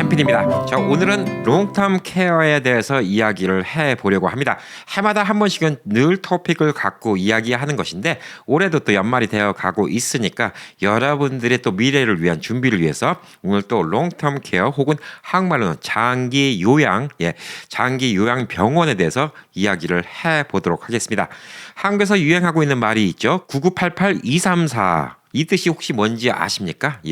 PD입니다. 자, 오늘은 롱텀 케어에 대해서 이야기를 해보려고 합니다. 해마다 한 번씩은 늘 토픽을 갖고 이야기하는 것인데 올해도 또 연말이 되어 가고 있으니까 여러분들의 또 미래를 위한 준비를 위해서 오늘 또 롱텀 케어 혹은 한국말로는 장기 요양, 장기 요양 병원에 대해서 이야기를 해보도록 하겠습니다. 한국에서 유행하고 있는 말이 있죠. 9988234. 이 뜻이 혹시 뭔지 아십니까?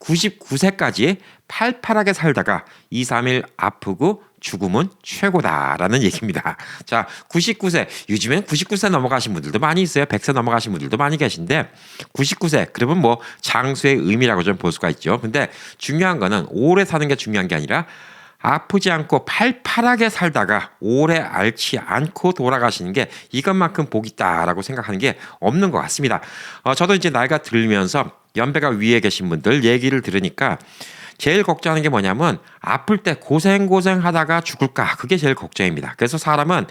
99세까지 팔팔하게 살다가 2, 3일 아프고 죽음은 최고다라는 얘기입니다. 자, 99세. 요즘엔 99세 넘어가신 분들도 많이 있어요. 100세 넘어가신 분들도 많이 계신데 99세 그러면 뭐 장수의 의미라고 좀 볼 수가 있죠. 근데 중요한 거는 오래 사는 게 중요한 게 아니라 아프지 않고 팔팔하게 살다가 오래 앓지 않고 돌아가시는 게 이것만큼 복이 있다라고 생각하는 게 없는 것 같습니다. 저도 이제 나이가 들면서 연배가 위에 계신 분들 얘기를 들으니까 제일 걱정하는 게 뭐냐면 아플 때 고생하다가 죽을까 그게 제일 걱정입니다. 그래서 사람은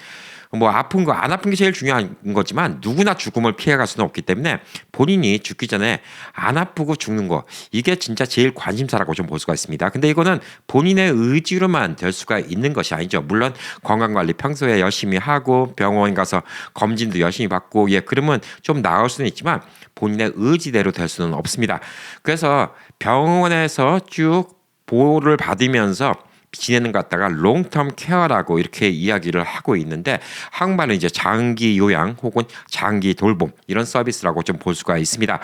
뭐 아픈 거 안 아픈 게 제일 중요한 거지만 누구나 죽음을 피해갈 수는 없기 때문에 본인이 죽기 전에 안 아프고 죽는 거 이게 진짜 제일 관심사라고 좀 볼 수가 있습니다. 근데 이거는 본인의 의지로만 될 수가 있는 것이 아니죠. 물론 건강관리 평소에 열심히 하고 병원 가서 검진도 열심히 받고 그러면 좀 나을 수는 있지만 본인의 의지대로 될 수는 없습니다. 그래서 병원에서 쭉 보호를 받으면서 지내는 것 같다가 롱텀 케어라고 이렇게 이야기를 하고 있는데 한국말은 이제 장기 요양 혹은 장기 돌봄 이런 서비스라고 좀 볼 수가 있습니다.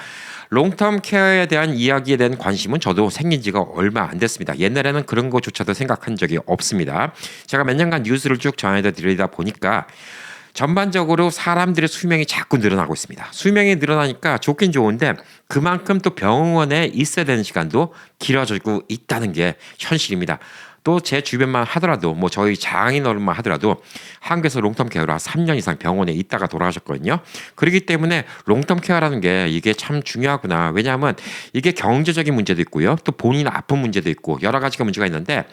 롱텀 케어에 대한 이야기에 대한 관심은 저도 생긴 지가 얼마 안 됐습니다. 옛날에는 그런 것조차도 생각한 적이 없습니다. 제가 몇 년간 뉴스를 쭉 전해드리다 보니까 전반적으로 사람들의 수명이 자꾸 늘어나고 있습니다. 수명이 늘어나니까 좋긴 좋은데 그만큼 또 병원에 있어야 되는 시간도 길어지고 있다는 게 현실입니다. 또 제 주변만 하더라도 뭐 저희 장인어른만 하더라도 한국에서 롱텀 케어로 한 3년 이상 병원에 있다가 돌아가셨거든요. 그렇기 때문에 롱텀 케어라는 게 이게 참 중요하구나. 왜냐하면 이게 경제적인 문제도 있고요. 또 본인 아픈 문제도 있고 여러 가지가 문제가 있는데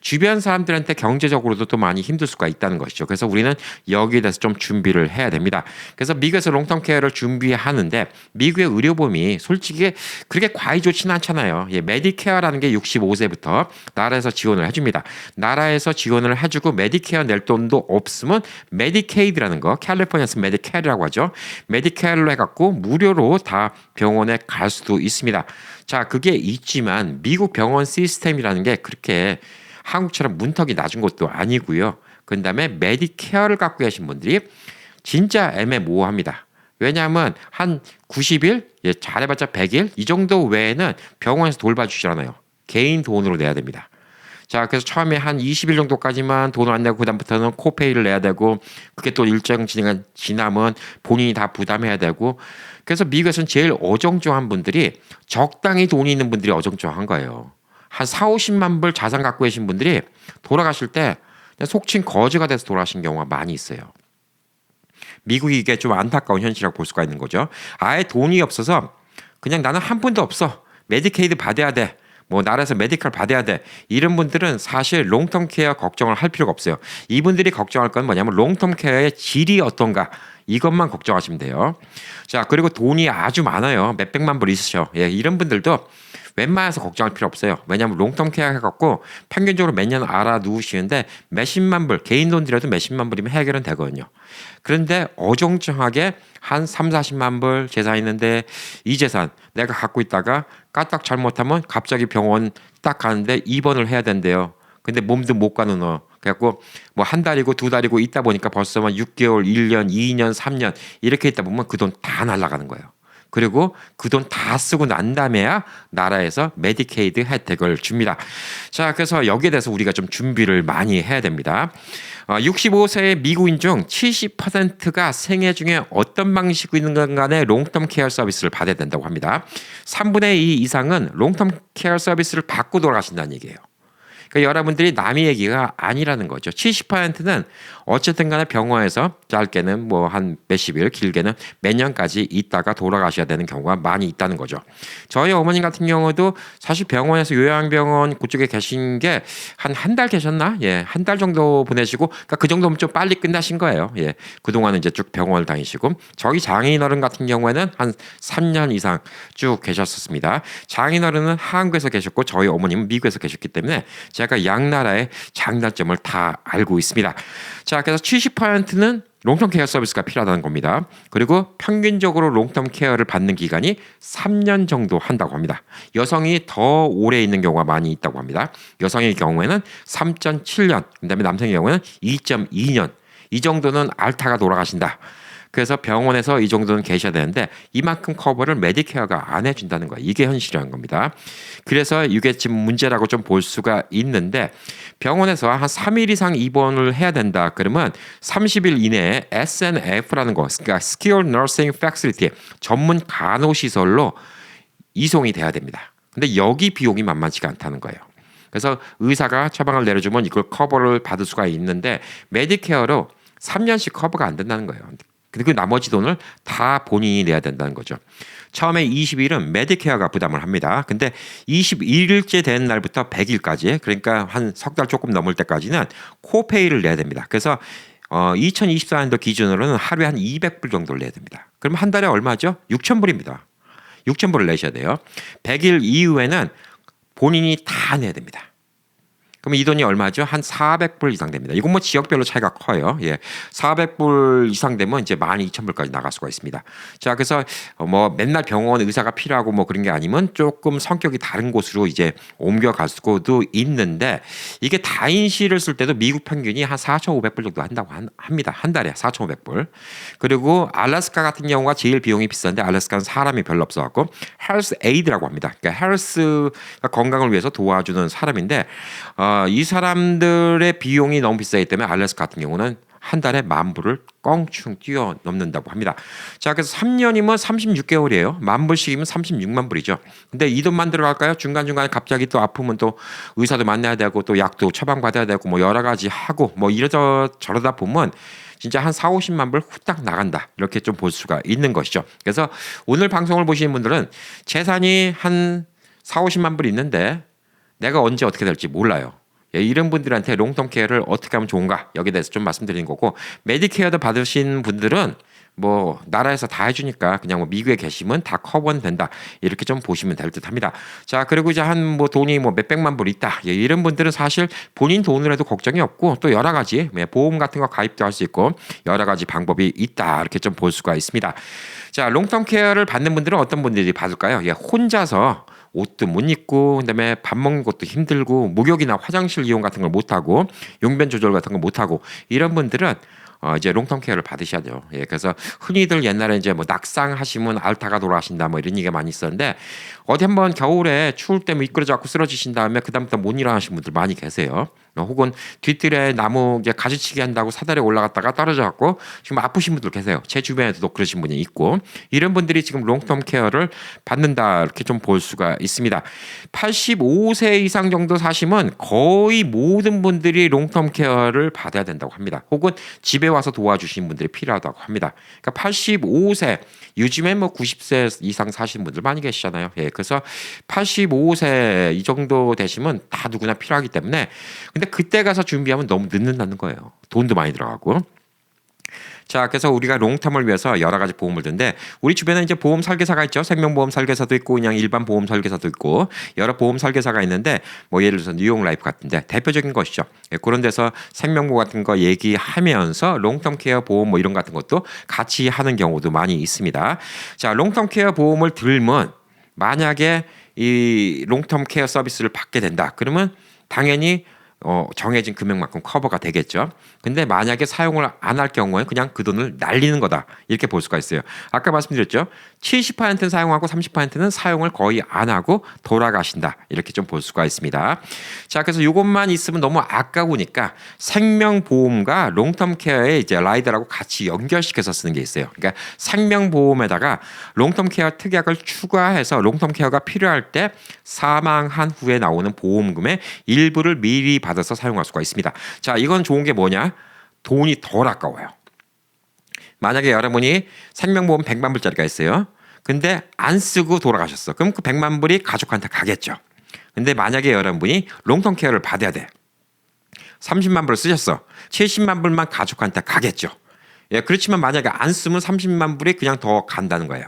주변 사람들한테 경제적으로도 또 많이 힘들 수가 있다는 것이죠. 그래서 우리는 여기에 대해서 좀 준비를 해야 됩니다. 그래서 미국에서 롱텀 케어를 준비하는데 미국의 의료보험이 솔직히 그렇게 과히 좋지는 않잖아요. 메디케어라는 게 65세부터 나라에서 지원을 해줍니다. 나라에서 지원을 해주고 메디케어 낼 돈도 없으면 메디케이드라는 거, 캘리포니아에서 메디케어라고 하죠. 메디케어로 해갖고 무료로 다 병원에 갈 수도 있습니다. 자, 그게 있지만 미국 병원 시스템이라는 게 그렇게 한국처럼 문턱이 낮은 것도 아니고요. 그 다음에 메디케어를 갖고 계신 분들이 진짜 애매모호합니다. 왜냐하면 한 90일, 잘해봤자 100일 이 정도 외에는 병원에서 돌봐주지 않아요. 개인 돈으로 내야 됩니다. 자, 그래서 처음에 한 20일 정도까지만 돈을 안 내고 그다음부터는 코페이를 내야 되고 그게 또 일정 기간 지나면 본인이 다 부담해야 되고 그래서 미국에서는 제일 어정쩡한 분들이 적당히 돈이 있는 분들이 어정쩡한 거예요. 한 4, 50만 불 자산 갖고 계신 분들이 돌아가실 때 속칭 거지가 돼서 돌아가신 경우가 많이 있어요. 미국이 이게 좀 안타까운 현실이라고 볼 수가 있는 거죠. 아예 돈이 없어서 그냥 나는 한 푼도 없어. 메디케이드 받아야 돼. 뭐 나라에서 메디컬 받아야 돼. 이런 분들은 사실 롱텀 케어 걱정을 할 필요가 없어요. 이분들이 걱정할 건 뭐냐면 롱텀 케어의 질이 어떤가 이것만 걱정하시면 돼요. 자, 그리고 돈이 아주 많아요. 몇백만 불 있으셔. 이런 분들도 웬만해서 걱정할 필요 없어요. 왜냐하면 롱텀 케어 해갖고 평균적으로 몇 년 알아 누우시는데 몇십만 불, 개인 돈 들여도 몇십만 불이면 해결은 되거든요. 그런데 어정쩡하게 한 3, 40만 불 재산 있는데 이 재산 내가 갖고 있다가 까딱 잘못하면 갑자기 병원 딱 가는데 입원을 해야 된대요. 근데 몸도 못 가는 그래갖고 뭐 한 달이고 두 달이고 있다 보니까 벌써 6개월, 1년, 2년, 3년 이렇게 있다 보면 그 돈 다 날아가는 거예요. 그리고 그 돈 다 쓰고 난 다음에야 나라에서 메디케이드 혜택을 줍니다. 자, 그래서 여기에 대해서 우리가 좀 준비를 많이 해야 됩니다. 65세의 미국인 중 70%가 생애 중에 어떤 방식이든 간에 롱텀 케어 서비스를 받아야 된다고 합니다. 3분의 2 이상은 롱텀 케어 서비스를 받고 돌아가신다는 얘기예요. 그러니까 여러분들이 남의 얘기가 아니라는 거죠. 70%는 어쨌든 간에 병원에서 짧게는 뭐 한 몇십일, 길게는 몇 년까지 있다가 돌아가셔야 되는 경우가 많이 있다는 거죠. 저희 어머님 같은 경우도 사실 병원에서 요양병원 그쪽에 계신 게 한 달 계셨나? 한 달 정도 보내시고 그러니까 그 정도면 좀 빨리 끝나신 거예요. 그동안은 이제 쭉 병원을 다니시고 저희 장인어른 같은 경우에는 한 3년 이상 쭉 계셨었습니다. 장인어른은 한국에서 계셨고 저희 어머님은 미국에서 계셨기 때문에 제가 제가 양 나라의 장단점을 다 알고 있습니다. 자, 그래서 70%는 롱텀 케어 서비스가 필요하다는 겁니다. 그리고 평균적으로 롱텀 케어를 받는 기간이 3년 정도 한다고 합니다. 여성이 더 오래 있는 경우가 많이 있다고 합니다. 여성의 경우에는 3.7년, 그다음에 남성의 경우에는 2.2년. 이 정도는 앓다가 돌아가신다. 그래서 병원에서 이 정도는 계셔야 되는데 이만큼 커버를 메디케어가 안 해준다는 거예요. 이게 현실이라는 겁니다. 그래서 이게 지금 문제라고 좀 볼 수가 있는데 병원에서 한 3일 이상 입원을 해야 된다. 그러면 30일 이내에 SNF라는 거, 그러니까 Skilled Nursing Facility, 전문 간호시설로 이송이 돼야 됩니다. 근데 여기 비용이 만만치가 않다는 거예요. 그래서 의사가 처방을 내려주면 이걸 커버를 받을 수가 있는데 메디케어로 3년씩 커버가 안 된다는 거예요. 그 나머지 돈을 다 본인이 내야 된다는 거죠. 처음에 20일은 메디케어가 부담을 합니다. 근데 21일째 된 날부터 100일까지, 그러니까 한 석 달 조금 넘을 때까지는 코페이를 내야 됩니다. 그래서 2024년도 기준으로는 하루에 한 200불 정도를 내야 됩니다. 그럼 한 달에 얼마죠? 6,000불입니다. 6,000불을 내셔야 돼요. 100일 이후에는 본인이 다 내야 됩니다. 그럼 이 돈이 얼마죠? 한 400불 이상 됩니다. 이건 뭐 지역별로 차이가 커요. 예. 400불 이상 되면 이제 12,000불까지 나갈 수가 있습니다. 자, 그래서 뭐 맨날 병원 의사가 필요하고 뭐 그런 게 아니면 조금 성격이 다른 곳으로 이제 옮겨갈 수도 있는데 이게 다인실을 쓸 때도 미국 평균이 한 4,500불 정도 한다고 합니다. 한 달에 4,500불. 그리고 알래스카 같은 경우가 제일 비용이 비싼데 알래스카는 사람이 별로 없어갖고 헬스 에이드라고 합니다. 그러니까 헬스가 건강을 위해서 도와주는 사람인데 이 사람들의 비용이 너무 비싸기 때문에 알래스카 같은 경우는 한 달에 10,000불을 껑충 뛰어넘는다고 합니다. 자, 그래서 3년이면 36개월이에요. 10,000불씩이면 36만 불이죠. 근데 이 돈만 들어갈까요? 중간중간에 갑자기 또 아프면 또 의사도 만나야 되고 또 약도 처방받아야 되고 뭐 여러 가지 하고 뭐 이러다 저러다 보면 진짜 한 4, 50만 불 후딱 나간다. 이렇게 좀 볼 수가 있는 것이죠. 그래서 오늘 방송을 보시는 분들은 재산이 한 4, 50만 불 있는데 내가 언제 어떻게 될지 몰라요. 이런 분들한테 롱텀 케어를 어떻게 하면 좋은가 여기에 대해서 좀 말씀드리는 거고 메디케어도 받으신 분들은 뭐 나라에서 다 해주니까 그냥 뭐 미국에 계시면 다 커버는 된다 이렇게 좀 보시면 될 듯합니다. 자, 그리고 이제 한 뭐 돈이 뭐 몇백만 불 있다 이런 분들은 사실 본인 돈으로 해도 걱정이 없고 또 여러 가지 보험 같은 거 가입도 할 수 있고 여러 가지 방법이 있다 이렇게 좀 볼 수가 있습니다. 자, 롱텀 케어를 받는 분들은 어떤 분들이 받을까요? 혼자서 옷도 못 입고 그다음에 밥 먹는 것도 힘들고 목욕이나 화장실 이용 같은 걸 못 하고 용변 조절 같은 걸 못 하고 이런 분들은 이제 롱텀 케어를 받으셔야죠. 예, 그래서 흔히들 옛날에 이제 뭐 낙상하시면 앓다가 돌아가신다 뭐 이런 얘기가 많이 있었는데 어디 한번 겨울에 추울 때 미끄러져 갖고 쓰러지신 다음에 그다음부터 못 일어나신 분들 많이 계세요. 혹은 뒤뜰에 나무 이제 가지치기 한다고 사다리에 올라갔다가 떨어져 갖고 지금 아프신 분들 계세요. 제 주변에도 그러신 분이 있고 이런 분들이 지금 롱텀 케어를 받는다 이렇게 좀 볼 수가 있습니다. 85세 이상 정도 사시면 거의 모든 분들이 롱텀 케어를 받아야 된다고 합니다. 혹은 집에 와서 도와주시는 분들이 필요하다고 합니다. 그러니까 85세 요즘에 뭐 90세 이상 사시는 분들 많이 계시잖아요. 예, 그래서 85세 이 정도 되시면 다 누구나 필요하기 때문에 근데 그때 가서 준비하면 너무 늦는다는 거예요. 돈도 많이 들어가고. 자, 그래서 우리가 롱텀을 위해서 여러 가지 보험을 드는데 우리 주변에 이제 보험 설계사가 있죠. 생명보험 설계사도 있고 그냥 일반 보험 설계사도 있고 여러 보험 설계사가 있는데 뭐 예를 들어서 뉴욕 라이프 같은데 대표적인 것이죠. 그런 데서 생명보험 같은 거 얘기하면서 롱텀 케어 보험 뭐 이런 같은 것도 같이 하는 경우도 많이 있습니다. 자, 롱텀 케어 보험을 들면 만약에 이 롱텀 케어 서비스를 받게 된다. 그러면 당연히 정해진 금액만큼 커버가 되겠죠. 근데 만약에 사용을 안 할 경우에 그냥 그 돈을 날리는 거다. 이렇게 볼 수가 있어요. 아까 말씀드렸죠. 70%는 사용하고 30%는 사용을 거의 안 하고 돌아가신다. 이렇게 좀 볼 수가 있습니다. 자, 그래서 이것만 있으면 너무 아까우니까 생명보험과 롱텀 케어에 이제 라이더라고 같이 연결시켜서 쓰는 게 있어요. 그러니까 생명보험에다가 롱텀 케어 특약을 추가해서 롱텀 케어가 필요할 때 사망한 후에 나오는 보험금의 일부를 미리 받아서 사용할 수가 있습니다. 자, 이건 좋은 게 뭐냐? 돈이 덜 아까워요. 만약에 여러분이 생명보험 100만 불짜리가 있어요. 근데 안 쓰고 돌아가셨어. 그럼 그 100만 불이 가족한테 가겠죠. 근데 만약에 여러분이 롱텀 케어를 받아야 돼. 30만 불을 쓰셨어. 70만 불만 가족한테 가겠죠. 예, 그렇지만 만약에 안 쓰면 30만 불이 그냥 더 간다는 거예요.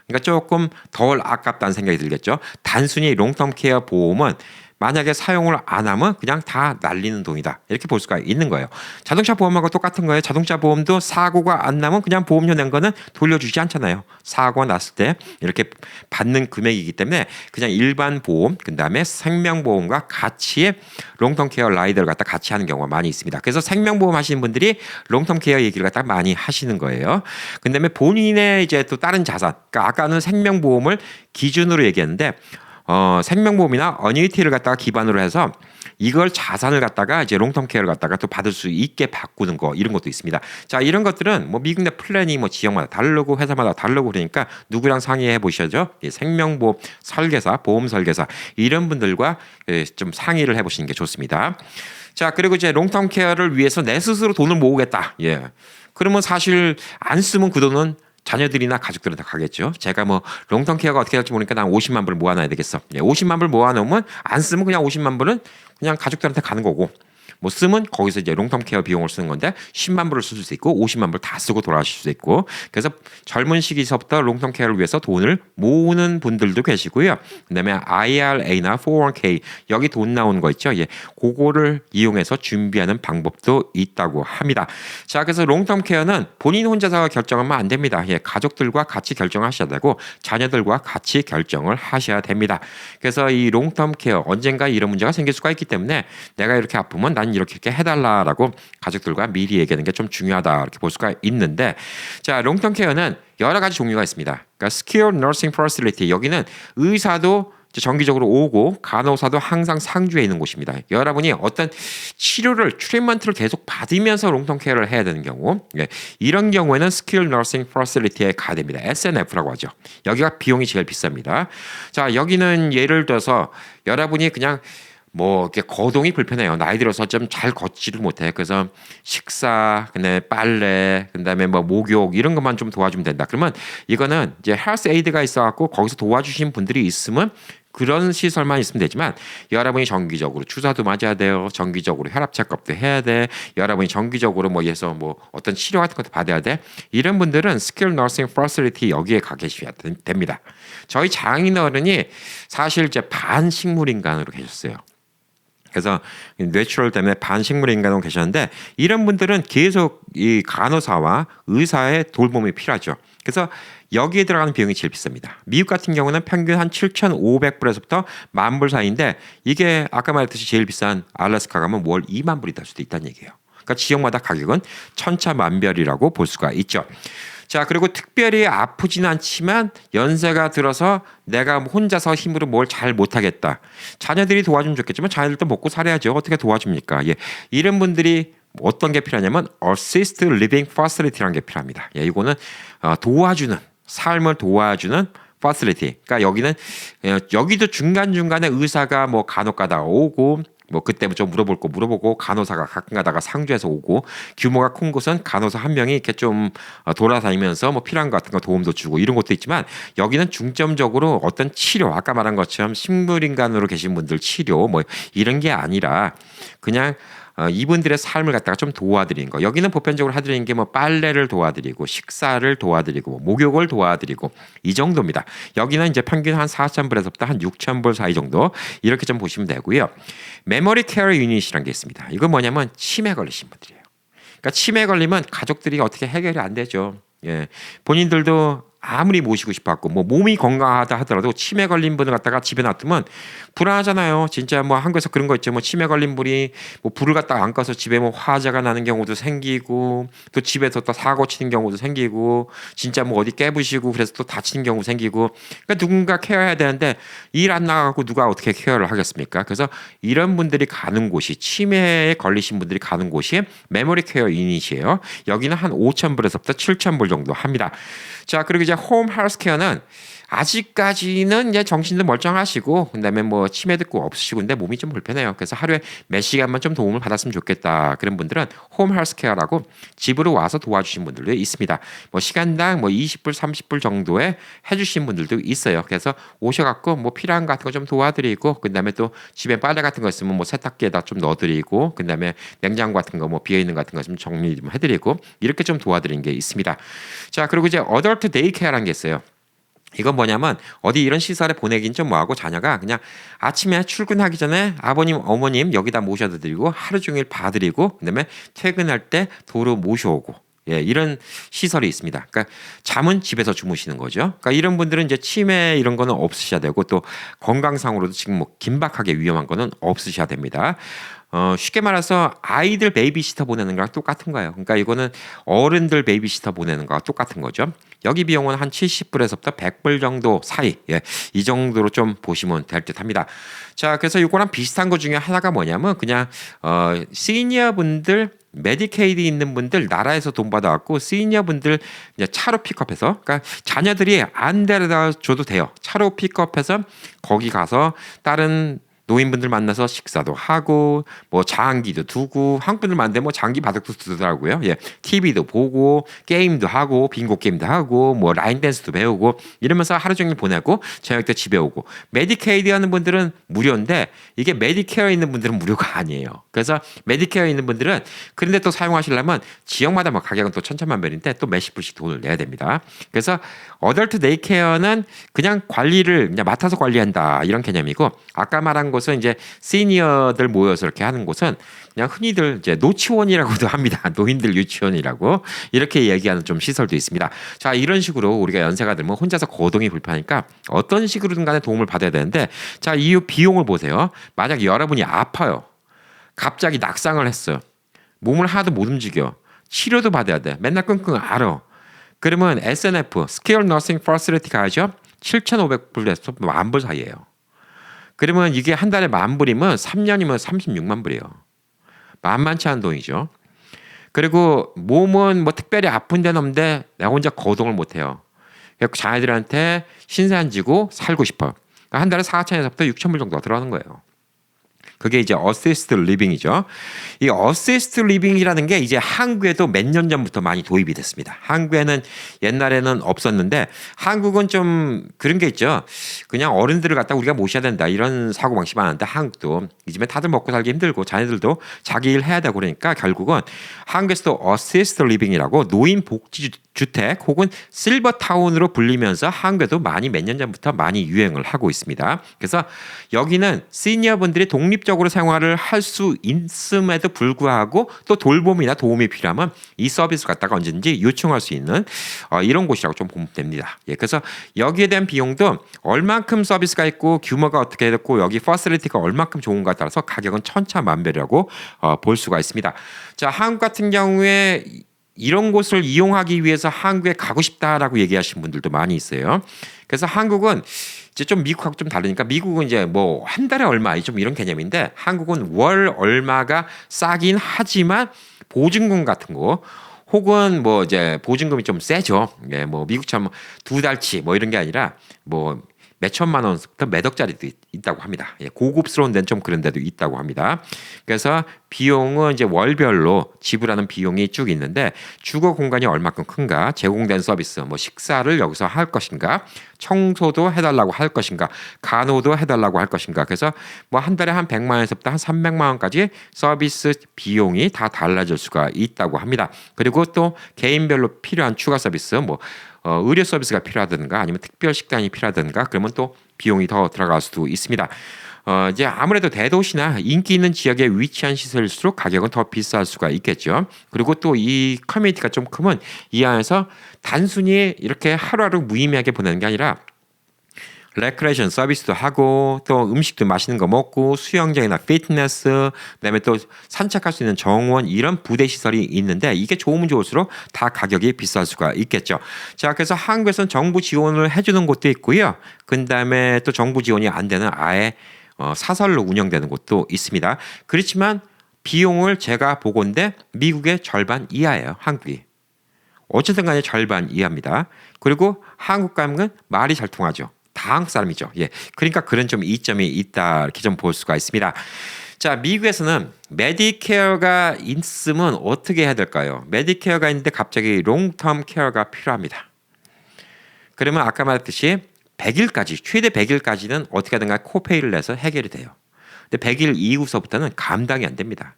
그러니까 조금 덜 아깝다는 생각이 들겠죠. 단순히 롱텀 케어 보험은 만약에 사용을 안 하면 그냥 다 날리는 돈이다. 이렇게 볼 수가 있는 거예요. 자동차 보험하고 똑같은 거예요. 자동차 보험도 사고가 안 나면 그냥 보험료 낸 거는 돌려주지 않잖아요. 사고가 났을 때 이렇게 받는 금액이기 때문에 그냥 일반 보험, 그다음에 생명보험과 같이 롱텀 케어 라이더를 갖다 같이 하는 경우가 많이 있습니다. 그래서 생명보험 하시는 분들이 롱텀 케어 얘기를 갖다 많이 하시는 거예요. 그다음에 본인의 이제 또 다른 자산, 그러니까 아까는 생명보험을 기준으로 얘기했는데 생명보험이나 어니티를 갖다가 기반으로 해서 이걸 자산을 갖다가 이제 롱텀 케어를 갖다가 또 받을 수 있게 바꾸는 거 이런 것도 있습니다. 자, 이런 것들은 뭐 미국 내 플랜이 뭐 지역마다 다르고 회사마다 다르고 그러니까 누구랑 상의해 보셔죠. 생명보험 설계사, 보험 설계사 이런 분들과 좀 상의를 해보시는 게 좋습니다. 자, 그리고 이제 롱텀 케어를 위해서 내 스스로 돈을 모으겠다. 예. 그러면 사실 안 쓰면 그 돈은 자녀들이나 가족들한테 가겠죠. 제가 뭐 롱텀 케어가 어떻게 할지 모르니까 난 50만 불을 모아놔야 되겠어. 50만 불 모아놓으면 안 쓰면 그냥 50만 불은 그냥 가족들한테 가는 거고 뭐 쓰면 거기서 이제 롱텀 케어 비용을 쓰는 건데 10만 불을 쓸 수 있고 50만 불 다 쓰고 돌아가실 수 있고 그래서 젊은 시기서부터 롱텀 케어를 위해서 돈을 모으는 분들도 계시고요. 그다음에 IRA나 401k 여기 돈 나오는 거 있죠. 예, 그거를 이용해서 준비하는 방법도 있다고 합니다. 자, 그래서 롱텀 케어는 본인 혼자서 결정하면 안 됩니다. 예, 가족들과 같이 결정하셔야 되고 자녀들과 같이 결정을 하셔야 됩니다. 그래서 이 롱텀 케어 언젠가 이런 문제가 생길 수가 있기 때문에 내가 이렇게 아프면 난 이렇게 해달라라고 가족들과 미리 얘기하는 게 좀 중요하다 이렇게 볼 수가 있는데 자, 롱텀 케어는 여러 가지 종류가 있습니다. 그러니까 Skilled Nursing Facility 여기는 의사도 정기적으로 오고 간호사도 항상 상주해 있는 곳입니다. 여러분이 어떤 치료를 트리트먼트를 계속 받으면서 롱텀 케어를 해야 되는 경우 이런 경우에는 Skilled Nursing Facility에 가야 됩니다. SNF라고 하죠. 여기가 비용이 제일 비쌉니다. 자, 여기는 예를 들어서 여러분이 그냥 뭐 이렇게 거동이 불편해요. 나이 들어서 좀 잘 걷지를 못해. 그래서 식사, 그다음에 빨래, 그다음에 뭐 목욕 이런 것만 좀 도와주면 된다. 그러면 이거는 이제 헬스 에이드가 있어갖고 거기서 도와주신 분들이 있으면 그런 시설만 있으면 되지만 여러분이 정기적으로 주사도 맞아야 돼요. 정기적으로 혈압 체크업도 해야 돼. 여러분이 정기적으로 뭐 예서 뭐 어떤 치료 같은 것도 받아야 돼. 이런 분들은 스킬 너싱 퍼실리티 여기에 가 계셔야 됩니다. 저희 장인어른이 사실 이제 반식물 인간으로 계셨어요. 그래서 뇌출혈 때문에 반식물 인간으로 계셨는데 이런 분들은 계속 이 간호사와 의사의 돌봄이 필요하죠. 그래서 여기에 들어가는 비용이 제일 비쌉니다. 미국 같은 경우는 평균 한 7,500불에서부터 10,000불 사이인데 이게 아까 말했듯이 제일 비싼 알래스카 가면 월 2만 불이 될 수도 있다는 얘기예요. 그러니까 지역마다 가격은 천차만별이라고 볼 수가 있죠. 자, 그리고 특별히 아프지는 않지만 연세가 들어서 내가 혼자서 힘으로 뭘 잘 못하겠다. 자녀들이 도와주면 좋겠지만 자녀들도 먹고 살아야죠. 어떻게 도와줍니까? 예, 이런 분들이 어떤 게 필요하냐면 Assisted Living Facility라는 게 필요합니다. 예, 이거는 도와주는 삶을 도와주는 facility. 그러니까 여기는 여기도 중간중간에 의사가 뭐 간혹 가다 오고 뭐 그때 좀 물어볼 거 물어보고 간호사가 가끔 가다가 상주해서 오고 규모가 큰 곳은 간호사 한 명이 이렇게 좀 돌아다니면서 뭐 필요한 것 같은 거 도움도 주고 이런 것도 있지만 여기는 중점적으로 어떤 치료 아까 말한 것처럼 식물인간으로 계신 분들 치료 뭐 이런 게 아니라 그냥 이분들의 삶을 갖다가 좀 도와드리는 거. 여기는 보편적으로 하드리는 게 뭐 빨래를 도와드리고 식사를 도와드리고 뭐 목욕을 도와드리고 이 정도입니다. 여기는 이제 평균 한 4,000불에서부터 한 6,000불 사이 정도 이렇게 좀 보시면 되고요. 메모리 케어 유닛이라는 게 있습니다. 이건 뭐냐면 치매 걸리신 분들이에요. 그러니까 치매 걸리면 가족들이 어떻게 해결이 안 되죠. 예. 본인들도 아무리 모시고 싶었고 뭐 몸이 건강하다 하더라도 치매 걸린 분을 갖다가 집에 놔두면 불안하잖아요. 진짜 뭐 한국에서 그런 거 있죠. 뭐 치매 걸린 분이 뭐 불을 갖다가 안 꺼서 집에 뭐 화재가 나는 경우도 생기고 또 집에서 또 사고 치는 경우도 생기고 진짜 뭐 어디 깨부시고 그래서 또 다치는 경우 생기고 그러니까 누군가 케어해야 되는데 일 안 나가고 누가 어떻게 케어를 하겠습니까? 그래서 이런 분들이 가는 곳이 치매에 걸리신 분들이 가는 곳이 메모리 케어 유닛이에요. 여기는 한 5,000불에서부터 7,000불 정도 합니다. 자, 그리고 이제 홈 헬스케어는 아직까지는 이제 정신도 멀쩡하시고 그다음에 뭐 치매도 없으시고 근데 몸이 좀 불편해요. 그래서 하루에 몇 시간만 좀 도움을 받았으면 좋겠다. 그런 분들은 홈 헬스케어라고 집으로 와서 도와주신 분들도 있습니다. 뭐 시간당 뭐 20불, 30불 정도에 해주신 분들도 있어요. 그래서 오셔갖고 뭐 필요한 거 같은 거 좀 도와드리고 그다음에 또 집에 빨래 같은 거 있으면 뭐 세탁기에다 좀 넣어드리고 그다음에 냉장고 같은 거 뭐 비어 있는 거 같은 거 좀 정리 좀 해드리고 이렇게 좀 도와드리는 게 있습니다. 자, 그리고 이제 어덜트 데이케어라는 게 있어요. 이건 뭐냐면 어디 이런 시설에 보내긴 좀 뭐하고 자녀가 그냥 아침에 출근하기 전에 아버님 어머님 여기다 모셔다 드리고 하루 종일 봐드리고 그다음에 퇴근할 때 도로 모셔오고 예, 이런 시설이 있습니다. 그러니까 잠은 집에서 주무시는 거죠. 그러니까 이런 분들은 이제 치매 이런 거는 없으셔야 되고 또 건강상으로도 지금 뭐 긴박하게 위험한 거는 없으셔야 됩니다. 쉽게 말해서 아이들 베이비시터 보내는 거랑 똑같은 거예요. 그러니까 이거는 어른들 베이비시터 보내는 거와 똑같은 거죠. 여기 비용은 한 70불에서부터 100불 정도 사이, 예, 이 정도로 좀 보시면 될 듯합니다. 자, 그래서 이거랑 비슷한 것 중에 하나가 뭐냐면 그냥 시니어 분들 메디케이드 있는 분들 나라에서 돈 받아갖고 시니어 분들 이제 차로 픽업해서 그러니까 자녀들이 안 데려다 줘도 돼요. 차로 픽업해서 거기 가서 다른 노인분들 만나서 식사도 하고 뭐 장기도 두고 한국 분들 많은데 뭐 장기 바둑도 두더라고요. 예, TV도 보고 게임도 하고 빙고 게임도 하고 뭐 라인 댄스도 배우고 이러면서 하루 종일 보내고 저녁 때 집에 오고 메디케이드 하는 분들은 무료인데 이게 메디케어에 있는 분들은 무료가 아니에요. 그래서 메디케어에 있는 분들은 그런데 또 사용하시려면 지역마다 뭐 가격은 또 천차만별인데 또 몇십 불씩 돈을 내야 됩니다. 그래서 어덜트 데이케어는 그냥 관리를 그냥 맡아서 관리한다 이런 개념이고 아까 말한 곳은 이제 시니어들 모여서 이렇게 하는 곳은 그냥 흔히들 이제 노치원이라고도 합니다. 노인들 유치원이라고 이렇게 얘기하는 좀 시설도 있습니다. 자, 이런 식으로 우리가 연세가 들면 혼자서 거동이 불편하니까 어떤 식으로든 간에 도움을 받아야 되는데 자, 이 비용을 보세요. 만약 여러분이 아파요. 갑자기 낙상을 했어요. 몸을 하나도 못 움직여. 치료도 받아야 돼. 맨날 끙끙 앓아. 그러면 SNF, Skilled Nursing Facility 가죠. 7,500불에서 10,000불 사이예요. 그러면 이게 한 달에 10,000불이면 3년이면 36만 불이에요. 만만치 않은 돈이죠. 그리고 몸은 뭐 특별히 아픈 데는 없는데 내가 혼자 거동을 못해요. 그래서 자녀들한테 신세 지고 살고 싶어. 그러니까 한 달에 4,000에서부터 6,000불 정도 들어가는 거예요. 그게 이제 어시스트 리빙이죠. 이 어시스트 리빙이라는 게 이제 한국에도 몇 년 전부터 많이 도입이 됐습니다. 한국에는 옛날에는 없었는데 한국은 좀 그런 게 있죠. 그냥 어른들을 갖다 우리가 모셔야 된다 이런 사고방식 많은데 한국도 이즘에 다들 먹고 살기 힘들고 자녀들도 자기 일 해야 되고 그러니까 결국은 한국에서도 어시스트 리빙이라고 노인 복지 주택 혹은 실버타운으로 불리면서 한국에도 많이 몇 년 전부터 많이 유행을 하고 있습니다. 그래서 여기는 시니어분들이 독립적으로 생활을 할 수 있음에도 불구하고 또 돌봄이나 도움이 필요하면 이 서비스 갖다가 언제든지 요청할 수 있는 이런 곳이라고 좀 보면 됩니다. 예, 그래서 여기에 대한 비용도 얼만큼 서비스가 있고 규모가 어떻게 됐고 여기 퍼실리티가 얼만큼 좋은가에 따라서 가격은 천차만별이라고 볼 수가 있습니다. 자, 한국 같은 경우에 이런 곳을 이용하기 위해서 한국에 가고 싶다라고 얘기하시는 분들도 많이 있어요. 그래서 한국은 이제 좀 미국하고 좀 다르니까 미국은 이제 뭐 한 달에 얼마 좀 이런 개념인데 한국은 월 얼마가 싸긴 하지만 보증금 같은 거 혹은 뭐 이제 보증금이 좀 세죠. 예, 뭐 미국처럼 2달치 뭐 이런 게 아니라 뭐 몇 천만 원부터 몇 억짜리도 있다고 합니다. 예, 고급스러운 데는 좀 그런 데도 있다고 합니다. 그래서 비용은 이제 월별로 지불하는 비용이 쭉 있는데 주거 공간이 얼마큼 큰가, 제공된 서비스, 뭐 식사를 여기서 할 것인가, 청소도 해달라고 할 것인가, 간호도 해달라고 할 것인가. 그래서 뭐 한 달에 한 100만 원에서부터 한 300만 원까지 서비스 비용이 다 달라질 수가 있다고 합니다. 그리고 또 개인별로 필요한 추가 서비스, 뭐 의료 서비스가 필요하든가 아니면 특별 식단이 필요하든가 그러면 또 비용이 더 들어갈 수도 있습니다. 이제 아무래도 대도시나 인기 있는 지역에 위치한 시설일수록 가격은 더 비쌀 수가 있겠죠. 그리고 또 이 커뮤니티가 좀 크면 이 안에서 단순히 이렇게 하루하루 무의미하게 보내는 게 아니라 레크레이션 서비스도 하고 또 음식도 맛있는 거 먹고 수영장이나 피트니스 그다음에 또 산책할 수 있는 정원 이런 부대 시설이 있는데 이게 좋으면 좋을수록 다 가격이 비쌀 수가 있겠죠. 자, 그래서 한국에서는 정부 지원을 해주는 곳도 있고요. 그다음에 또 정부 지원이 안 되는 아예 사설로 운영되는 곳도 있습니다. 그렇지만 비용을 제가 보건대 미국의 절반 이하예요. 한국이. 어쨌든 간에 절반 이하입니다. 그리고 한국 가면 말이 잘 통하죠. 다 한국 사람이죠. 예, 그러니까 그런 좀 이점이 있다 이렇게 좀 볼 수가 있습니다. 자, 미국에서는 메디케어가 있으면 어떻게 해야 될까요? 메디케어가 있는데 갑자기 롱텀 케어가 필요합니다. 그러면 아까 말했듯이 100일까지 최대 100일까지는 어떻게 하든가 코페이를 내서 해결이 돼요. 근데 100일 이후서부터는 감당이 안 됩니다.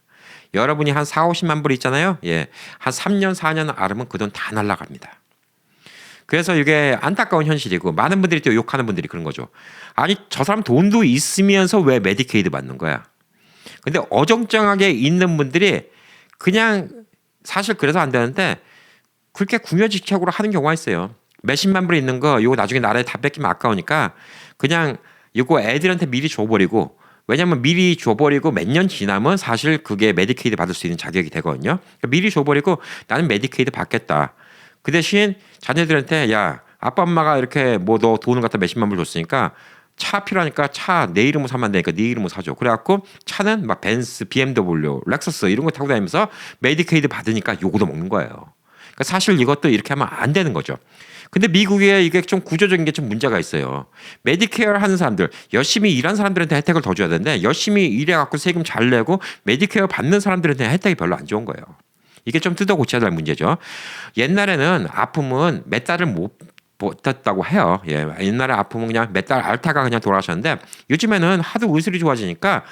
여러분이 한 4, 50만 불 있잖아요. 예, 한 3년 4년 앓으면 그 돈 다 날라갑니다. 그래서 이게 안타까운 현실이고 많은 분들이 또 욕하는 분들이 그런 거죠. 아니 저 사람 돈도 있으면서 왜 메디케이드 받는 거야? 근데 어정쩡하게 있는 분들이 그냥 사실 그래서 안 되는데 그렇게 궁여지책으로 하는 경우가 있어요. 몇십만 불 있는 거 이거 나중에 나라에 다 뺏기면 아까우니까 그냥 이거 애들한테 미리 줘버리고 왜냐면 미리 줘버리고 몇 년 지나면 사실 그게 메디케이드 받을 수 있는 자격이 되거든요. 그러니까 미리 줘버리고 나는 메디케이드 받겠다. 그 대신 자녀들한테 야 아빠 엄마가 이렇게 뭐 너 돈을 갖다 몇십만 불 줬으니까 차 필요하니까 차 내 이름으로 사면 안 되니까 네 이름으로 사줘. 그래갖고 차는 막 벤츠, BMW, 렉서스 이런 거 타고 다니면서 메디케이드 받으니까 요거도 먹는 거예요. 그러니까 사실 이것도 이렇게 하면 안 되는 거죠. 근데 미국에 이게 좀 구조적인 게 좀 문제가 있어요. 메디케어 하는 사람들, 열심히 일한 사람들한테 혜택을 더 줘야 되는데 열심히 일해갖고 세금 잘 내고 메디케어 받는 사람들한테 혜택이 별로 안 좋은 거예요. 이게 좀 뜯어 고쳐야 될 문제죠. 옛날에는 아픔은 몇 달을 못 버텼다고 해요. 예, 옛날에 아프면 그냥 몇 달 앓다가 그냥 돌아가셨는데 요즘에는 하도 의술이 좋아지니까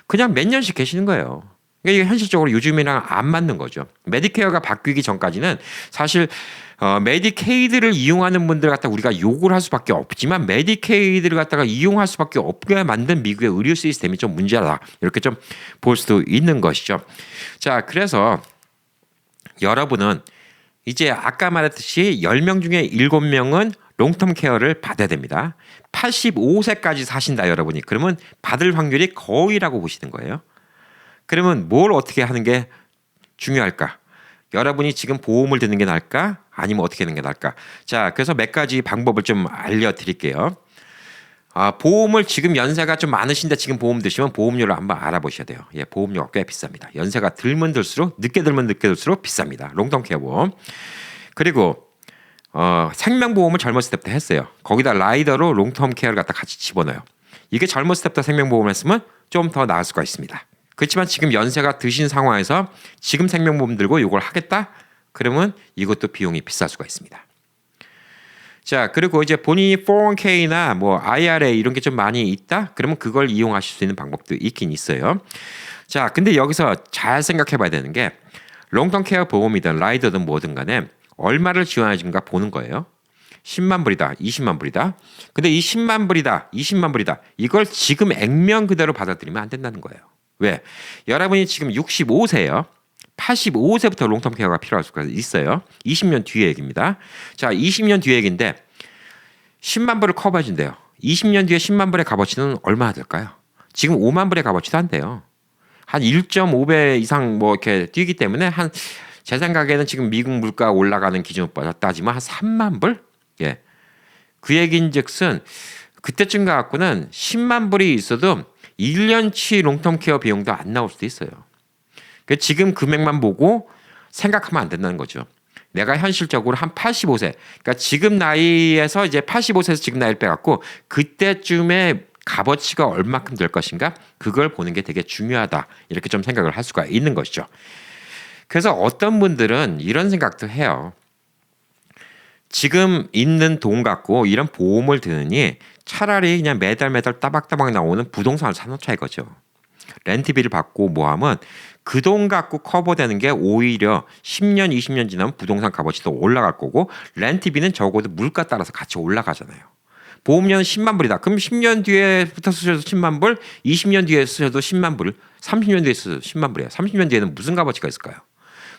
그냥 몇 년씩 계시는 거예요. 이게 현실적으로 요즘이랑 안 맞는 거죠. 메디케어가 바뀌기 전까지는 사실 메디케이드를 이용하는 분들 갖다 우리가 욕을 할 수밖에 없지만 메디케이드를 갖다가 이용할 수밖에 없게 만든 미국의 의료 시스템이 좀 문제다. 이렇게 좀 볼 수도 있는 것이죠. 자, 그래서 여러분은 이제 아까 말했듯이 10명 중에 7명은 롱텀 케어를 받아야 됩니다. 85세까지 사신다 여러분이. 그러면 받을 확률이 거의라고 보시는 거예요. 그러면 뭘 어떻게 하는 게 중요할까? 여러분이 지금 보험을 드는 게 나을까? 아니면 어떻게 하는 게 나을까? 자, 그래서 몇 가지 방법을 좀 알려드릴게요. 보험을 지금 연세가 좀 많으신데 지금 보험 드시면 보험료를 한번 알아보셔야 돼요. 예, 보험료가 꽤 비쌉니다. 연세가 들면 들수록 늦게 들면 늦게 들수록 비쌉니다. 롱텀 케어 보험. 그리고 생명보험을 젊었을 때부터 했어요. 거기다 라이더로 롱텀 케어를 갖다 같이 집어넣어요. 이게 젊었을 때부터 생명보험을 했으면 좀 더 나을 수가 있습니다. 그렇지만 지금 연세가 드신 상황에서 지금 생명보험 들고 이걸 하겠다? 그러면 이것도 비용이 비쌀 수가 있습니다. 자, 그리고 이제 본인이 401k나 뭐 IRA 이런 게 좀 많이 있다? 그러면 그걸 이용하실 수 있는 방법도 있긴 있어요. 자, 근데 여기서 잘 생각해 봐야 되는 게 롱텀 케어 보험이든 라이더든 뭐든 간에 얼마를 지원해 준가 보는 거예요. 10만 불이다, 20만 불이다. 근데 이 10만 불이다, 20만 불이다. 이걸 지금 액면 그대로 받아들이면 안 된다는 거예요. 왜? 여러분이 지금 65세예요. 85세부터 롱텀 케어가 필요할 수가 있어요. 20년 뒤의 얘기입니다. 자, 20년 뒤의 얘기인데 10만 불을 커버해 준대요. 20년 뒤에 10만 불의 값어치는 얼마나 될까요? 지금 5만 불의 값어치도 안 돼요. 한 1.5배 이상 뭐 이렇게 뛰기 때문에 한 제 생각에는 지금 미국 물가 올라가는 기준으로 따지면 한 3만 불? 예. 그 얘기인즉슨 그때쯤 가갖고는 10만 불이 있어도 1년치 롱텀 케어 비용도 안 나올 수도 있어요. 지금 금액만 보고 생각하면 안 된다는 거죠. 내가 현실적으로 한 85세, 그러니까 지금 나이에서 이제 85세에서 지금 나이를 빼갖고 그때쯤에 값어치가 얼마큼 될 것인가 그걸 보는 게 되게 중요하다. 이렇게 좀 생각을 할 수가 있는 것이죠. 그래서 어떤 분들은 이런 생각도 해요. 지금 있는 돈 갖고 이런 보험을 드느니 차라리 그냥 매달 따박따박 나오는 부동산을 사놓자 이거죠. 렌트비를 받고 뭐 하면 그 돈 갖고 커버되는 게 오히려 10년, 20년 지나면 부동산 값어치도 올라갈 거고 렌트비는 적어도 물가 따라서 같이 올라가잖아요. 보험료는 10만 불이다. 그럼 10년 뒤에부터 쓰셔도 10만 불, 20년 뒤에 쓰셔도 10만 불, 30년 뒤에 쓰셔도 10만 불이에요. 30년 뒤에는 무슨 값어치가 있을까요?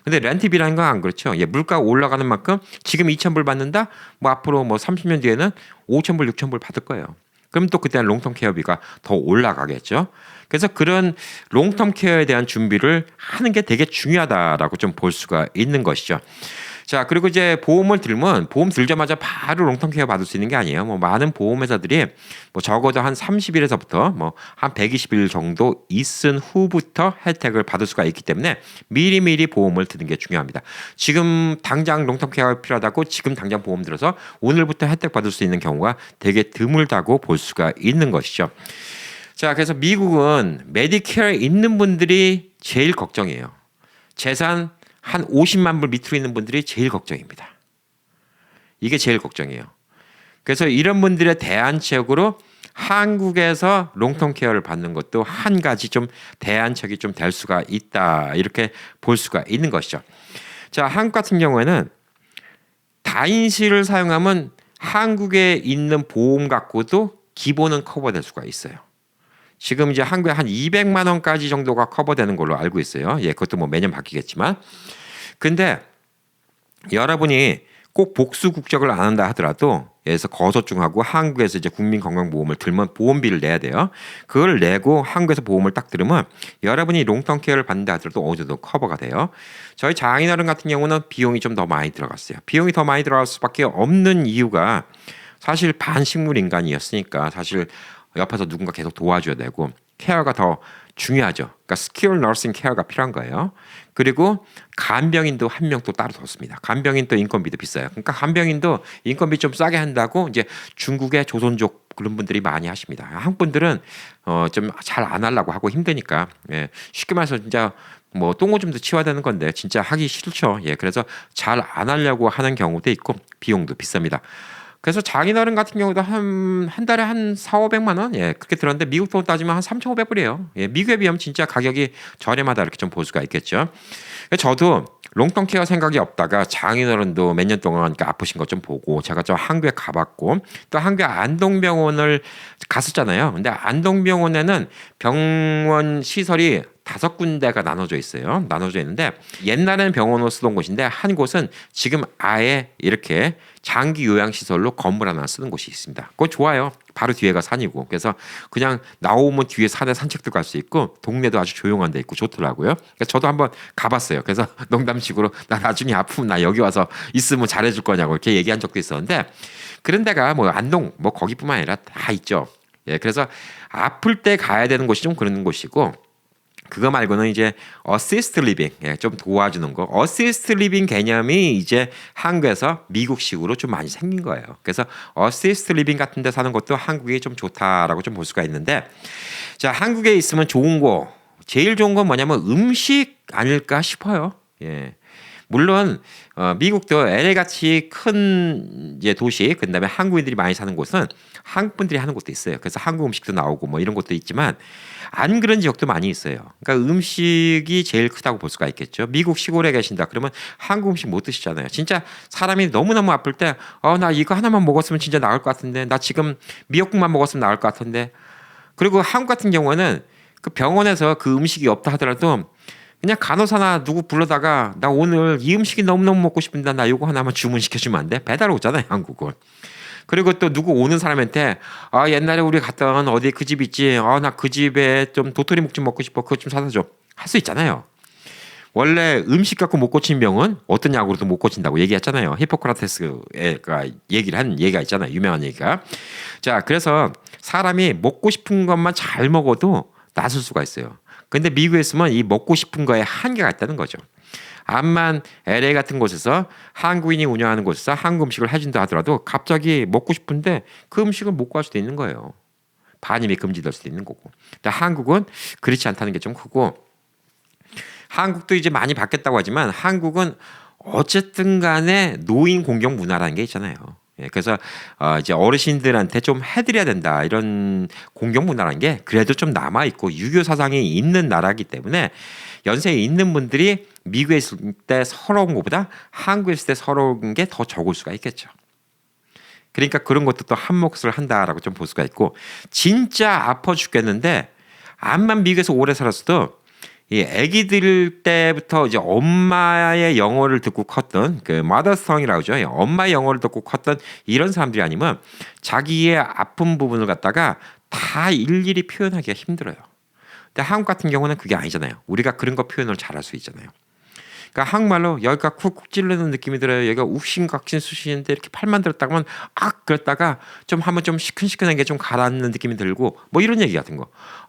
근데 렌트비라는 건 안 그렇죠. 예, 물가가 올라가는 만큼 지금 2,000불 받는다? 뭐 앞으로 뭐 30년 뒤에는 5,000불, 6,000불 받을 거예요. 그럼 또 그때는 롱텀 케어비가 더 올라가겠죠. 그래서 그런 롱텀 케어에 대한 준비를 하는 게 되게 중요하다라고 좀 볼 수가 있는 것이죠. 자, 그리고 이제 보험을 들면 보험 들자마자 바로 롱텀 케어 받을 수 있는 게 아니에요. 뭐 많은 보험회사들이 뭐 적어도 한 30일에서부터 뭐 한 120일 정도 있은 후부터 혜택을 받을 수가 있기 때문에 미리미리 보험을 드는 게 중요합니다. 지금 당장 롱텀 케어가 필요하다고 지금 당장 보험 들어서 오늘부터 혜택 받을 수 있는 경우가 되게 드물다고 볼 수가 있는 것이죠. 자, 그래서 미국은 메디케어에 있는 분들이 제일 걱정이에요. 재산 한 50만 불 밑으로 있는 분들이 제일 걱정입니다. 이게 제일 걱정이에요. 그래서 이런 분들의 대안책으로 한국에서 롱텀 케어를 받는 것도 한 가지 좀 대안책이 좀 될 수가 있다. 이렇게 볼 수가 있는 것이죠. 자, 한국 같은 경우에는 가인시를 사용하면 한국에 있는 보험 갖고도 기본은 커버될 수가 있어요. 지금 이제 한국에 한 200만 원까지 정도가 커버되는 걸로 알고 있어요. 예, 그것도 뭐 매년 바뀌겠지만. 근데 여러분이 꼭 복수 국적을 안 한다 하더라도 그래서 거소증하고 한국에서 이제 국민건강보험을 들면 보험비를 내야 돼요. 그걸 내고 한국에서 보험을 딱 들으면 여러분이 롱텀 케어를 받는다 하더라도 어느 정도 커버가 돼요. 저희 장인어른 같은 경우는 비용이 좀 더 많이 들어갔어요. 비용이 더 많이 들어갈 수밖에 없는 이유가 사실 반식물 인간이었으니까 사실 옆에서 누군가 계속 도와줘야 되고 케어가 더 중요하죠. 그러니까 스킬 너싱 케어가 필요한 거예요. 그리고 간병인도 한 명 또 따로 뒀습니다. 간병인 또 인건비도 비싸요. 그러니까 간병인도 인건비 좀 싸게 한다고 이제 중국의 조선족 그런 분들이 많이 하십니다. 한국 분들은 좀 잘 안 하려고 하고 힘드니까 예, 쉽게 말해서 진짜 뭐 똥오줌도 치워야 되는 건데 진짜 하기 싫죠. 예, 그래서 잘 안 하려고 하는 경우도 있고 비용도 비쌉니다. 그래서 장인어른 같은 경우도 한 달에 한 4,500만 원? 예, 그렇게 들었는데 미국 돈 따지면 한 3,500불이에요. 예, 미국에 비하면 진짜 가격이 저렴하다 이렇게 좀 볼 수가 있겠죠. 저도 롱텀 케어 생각이 없다가 장인어른도 몇 년 동안 아프신 것 좀 보고 제가 좀 한국에 가봤고 또 한국에 안동병원을 갔었잖아요. 근데 안동병원에는 병원 시설이 5군데가 나눠져 있어요. 나눠져 있는데 옛날에는 병원으로 쓰던 곳인데 한 곳은 지금 아예 이렇게 장기 요양시설로 건물 하나 쓰는 곳이 있습니다. 그거 좋아요. 바로 뒤에가 산이고 그래서 그냥 나오면 뒤에 산에 산책도 갈 수 있고 동네도 아주 조용한 데 있고 좋더라고요. 그래서 저도 한번 가봤어요. 그래서 농담식으로 나 나중에 아프면 나 여기 와서 있으면 잘해줄 거냐고 이렇게 얘기한 적도 있었는데 그런 데가 뭐 안동 뭐 거기뿐만 아니라 다 있죠. 예, 그래서 아플 때 가야 되는 곳이 좀 그런 곳이고 그거 말고는 이제 어시스트 리빙, 예, 좀 도와주는 거. 어시스트 리빙 개념이 이제 한국에서 미국식으로 좀 많이 생긴 거예요. 그래서 어시스트 리빙 같은 데 사는 것도 한국이 좀 좋다라고 좀 볼 수가 있는데 자, 한국에 있으면 좋은 거, 제일 좋은 건 뭐냐면 음식 아닐까 싶어요. 예. 물론 미국도 LA 같이 큰 이제 도시, 그다음에 한국인들이 많이 사는 곳은 한국 분들이 하는 곳도 있어요. 그래서 한국 음식도 나오고 뭐 이런 것도 있지만 안 그런 지역도 많이 있어요. 그러니까 음식이 제일 크다고 볼 수가 있겠죠. 미국 시골에 계신다 그러면 한국 음식 못 드시잖아요. 진짜 사람이 너무너무 아플 때 나 이거 하나만 먹었으면 진짜 나을 것 같은데 나 지금 미역국만 먹었으면 나을 것 같은데 그리고 한국 같은 경우는 그 병원에서 그 음식이 없다 하더라도 그냥 간호사나 누구 불러다가 나 오늘 이 음식이 너무너무 먹고 싶은데 나 이거 하나만 주문시켜주면 안 돼? 배달 오잖아요, 한국은. 그리고 또 누구 오는 사람한테 옛날에 우리 갔던 어디 그 집 있지? 나 그 집에 좀 도토리묵 좀 먹고 싶어. 그거 좀 사다 줘. 할 수 있잖아요. 원래 음식 갖고 못 고친 병은 어떤 약으로도 못 고친다고 얘기했잖아요. 히포크라테스가 얘기를 한 얘기가 있잖아요. 유명한 얘기가. 자, 그래서 사람이 먹고 싶은 것만 잘 먹어도 나설 수가 있어요. 근데 미국에 있으면 이 먹고 싶은 거에 한계가 있다는 거죠. 암만 LA 같은 곳에서 한국인이 운영하는 곳에서 한국 음식을 해준다 하더라도 갑자기 먹고 싶은데 그 음식을 못 구할 수도 있는 거예요. 반입이 금지될 수도 있는 거고. 근데 한국은 그렇지 않다는 게 좀 크고 한국도 이제 많이 바뀌었다고 하지만 한국은 어쨌든 간에 노인 공경 문화라는 게 있잖아요. 예, 그래서 이제 어르신들한테 좀 해드려야 된다 이런 공경 문화라는 게 그래도 좀 남아 있고 유교 사상이 있는 나라이기 때문에 연세에 있는 분들이 미국에 있을 때 서러운 것보다 한국에 있을 때 서러운 게 더 적을 수가 있겠죠. 그러니까 그런 것도 또 한 몫을 한다라고 좀 볼 수가 있고 진짜 아파 죽겠는데 암만 미국에서 오래 살았어도 이 아기들 때부터 이제 엄마의 영어를 듣고 컸던 그 마더스텅이라고 하죠. 엄마의 영어를 듣고 컸던 이런 사람들이 아니면 자기의 아픈 부분을 갖다가 다 일일이 표현하기가 힘들어요. 근데 한국 같은 경우는 그게 아니잖아요. 우리가 그런 거 표현을 잘할 수 있잖아요. 그러니까 한국말로 여기가 쿡쿡 찌르는 느낌이 들어요. 여기가 욱신각신 쑤시는데 이렇게 팔만 들었다가 하면 그랬다가 좀 한번 좀 시큰시큰한 게 좀 가라앉는 느낌이 들고 뭐 이런 얘기 같은 거.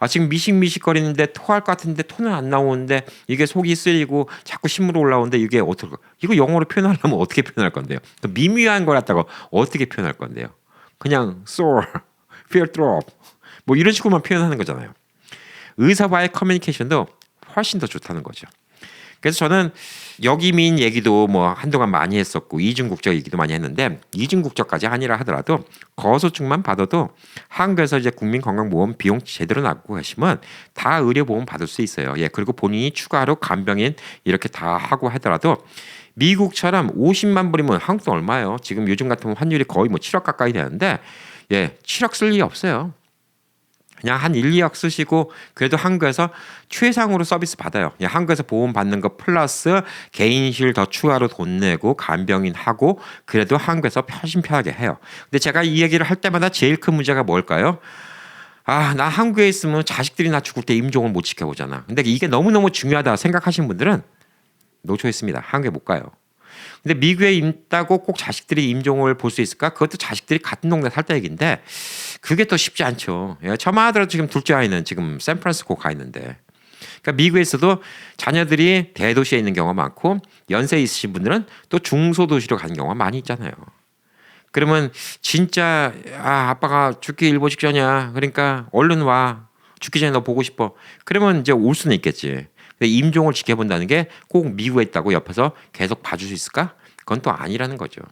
지금 미식미식거리는데 토할 것 같은데 토는 안 나오는데 이게 속이 쓰리고 자꾸 심으로 올라오는데 이게 어떻게 이거 영어로 표현하려면 어떻게 표현할 건데요? 미미한 걸 갖다가 어떻게 표현할 건데요? 그냥 sore, fear drop 뭐 이런 식으로만 표현하는 거잖아요. 의사와의 커뮤니케이션도 훨씬 더 좋다는 거죠. 그래서 저는 역이민 얘기도 뭐 한동안 많이 했었고 이중국적 얘기도 많이 했는데 이중국적까지 아니라 하더라도 거소증만 받아도 한국에서 이제 국민건강보험 비용 제대로 납고 가시면 다 의료보험 받을 수 있어요. 예, 그리고 본인이 추가로 간병인 이렇게 다 하고 하더라도 미국처럼 50만 불이면 한국 돈 얼마예요? 지금 요즘 같으면 환율이 거의 뭐 7억 가까이 되는데 7억 쓸 일이 없어요. 그냥 한 1, 2억 쓰시고 그래도 한국에서 최상으로 서비스 받아요. 한국에서 보험 받는 거 플러스 개인실 더 추가로 돈 내고 간병인 하고 그래도 한국에서 편심편하게 해요. 근데 제가 이 얘기를 할 때마다 제일 큰 문제가 뭘까요? 나 한국에 있으면 자식들이 나 죽을 때 임종을 못 지켜보잖아. 근데 이게 너무너무 중요하다 생각하시는 분들은 노초했습니다. 한국에 못 가요. 근데 미국에 있다고 꼭 자식들이 임종을 볼 수 있을까? 그것도 자식들이 같은 동네 살 때 얘기인데 그게 또 쉽지 않죠. 저만 하더라도 지금 둘째 아이는 지금 샌프란시스코 가 있는데 그러니까 미국에서도 자녀들이 대도시에 있는 경우가 많고 연세 있으신 분들은 또 중소도시로 가는 경우가 많이 있잖아요. 그러면 진짜 아빠가 죽기 일보 직전이야. 그러니까 얼른 와. 죽기 전에 너 보고 싶어. 그러면 이제 올 수는 있겠지. 근데 임종을 지켜본다는 게 꼭 미국에 있다고 옆에서 계속 봐줄 수 있을까? 그건 또 아니라는 거죠.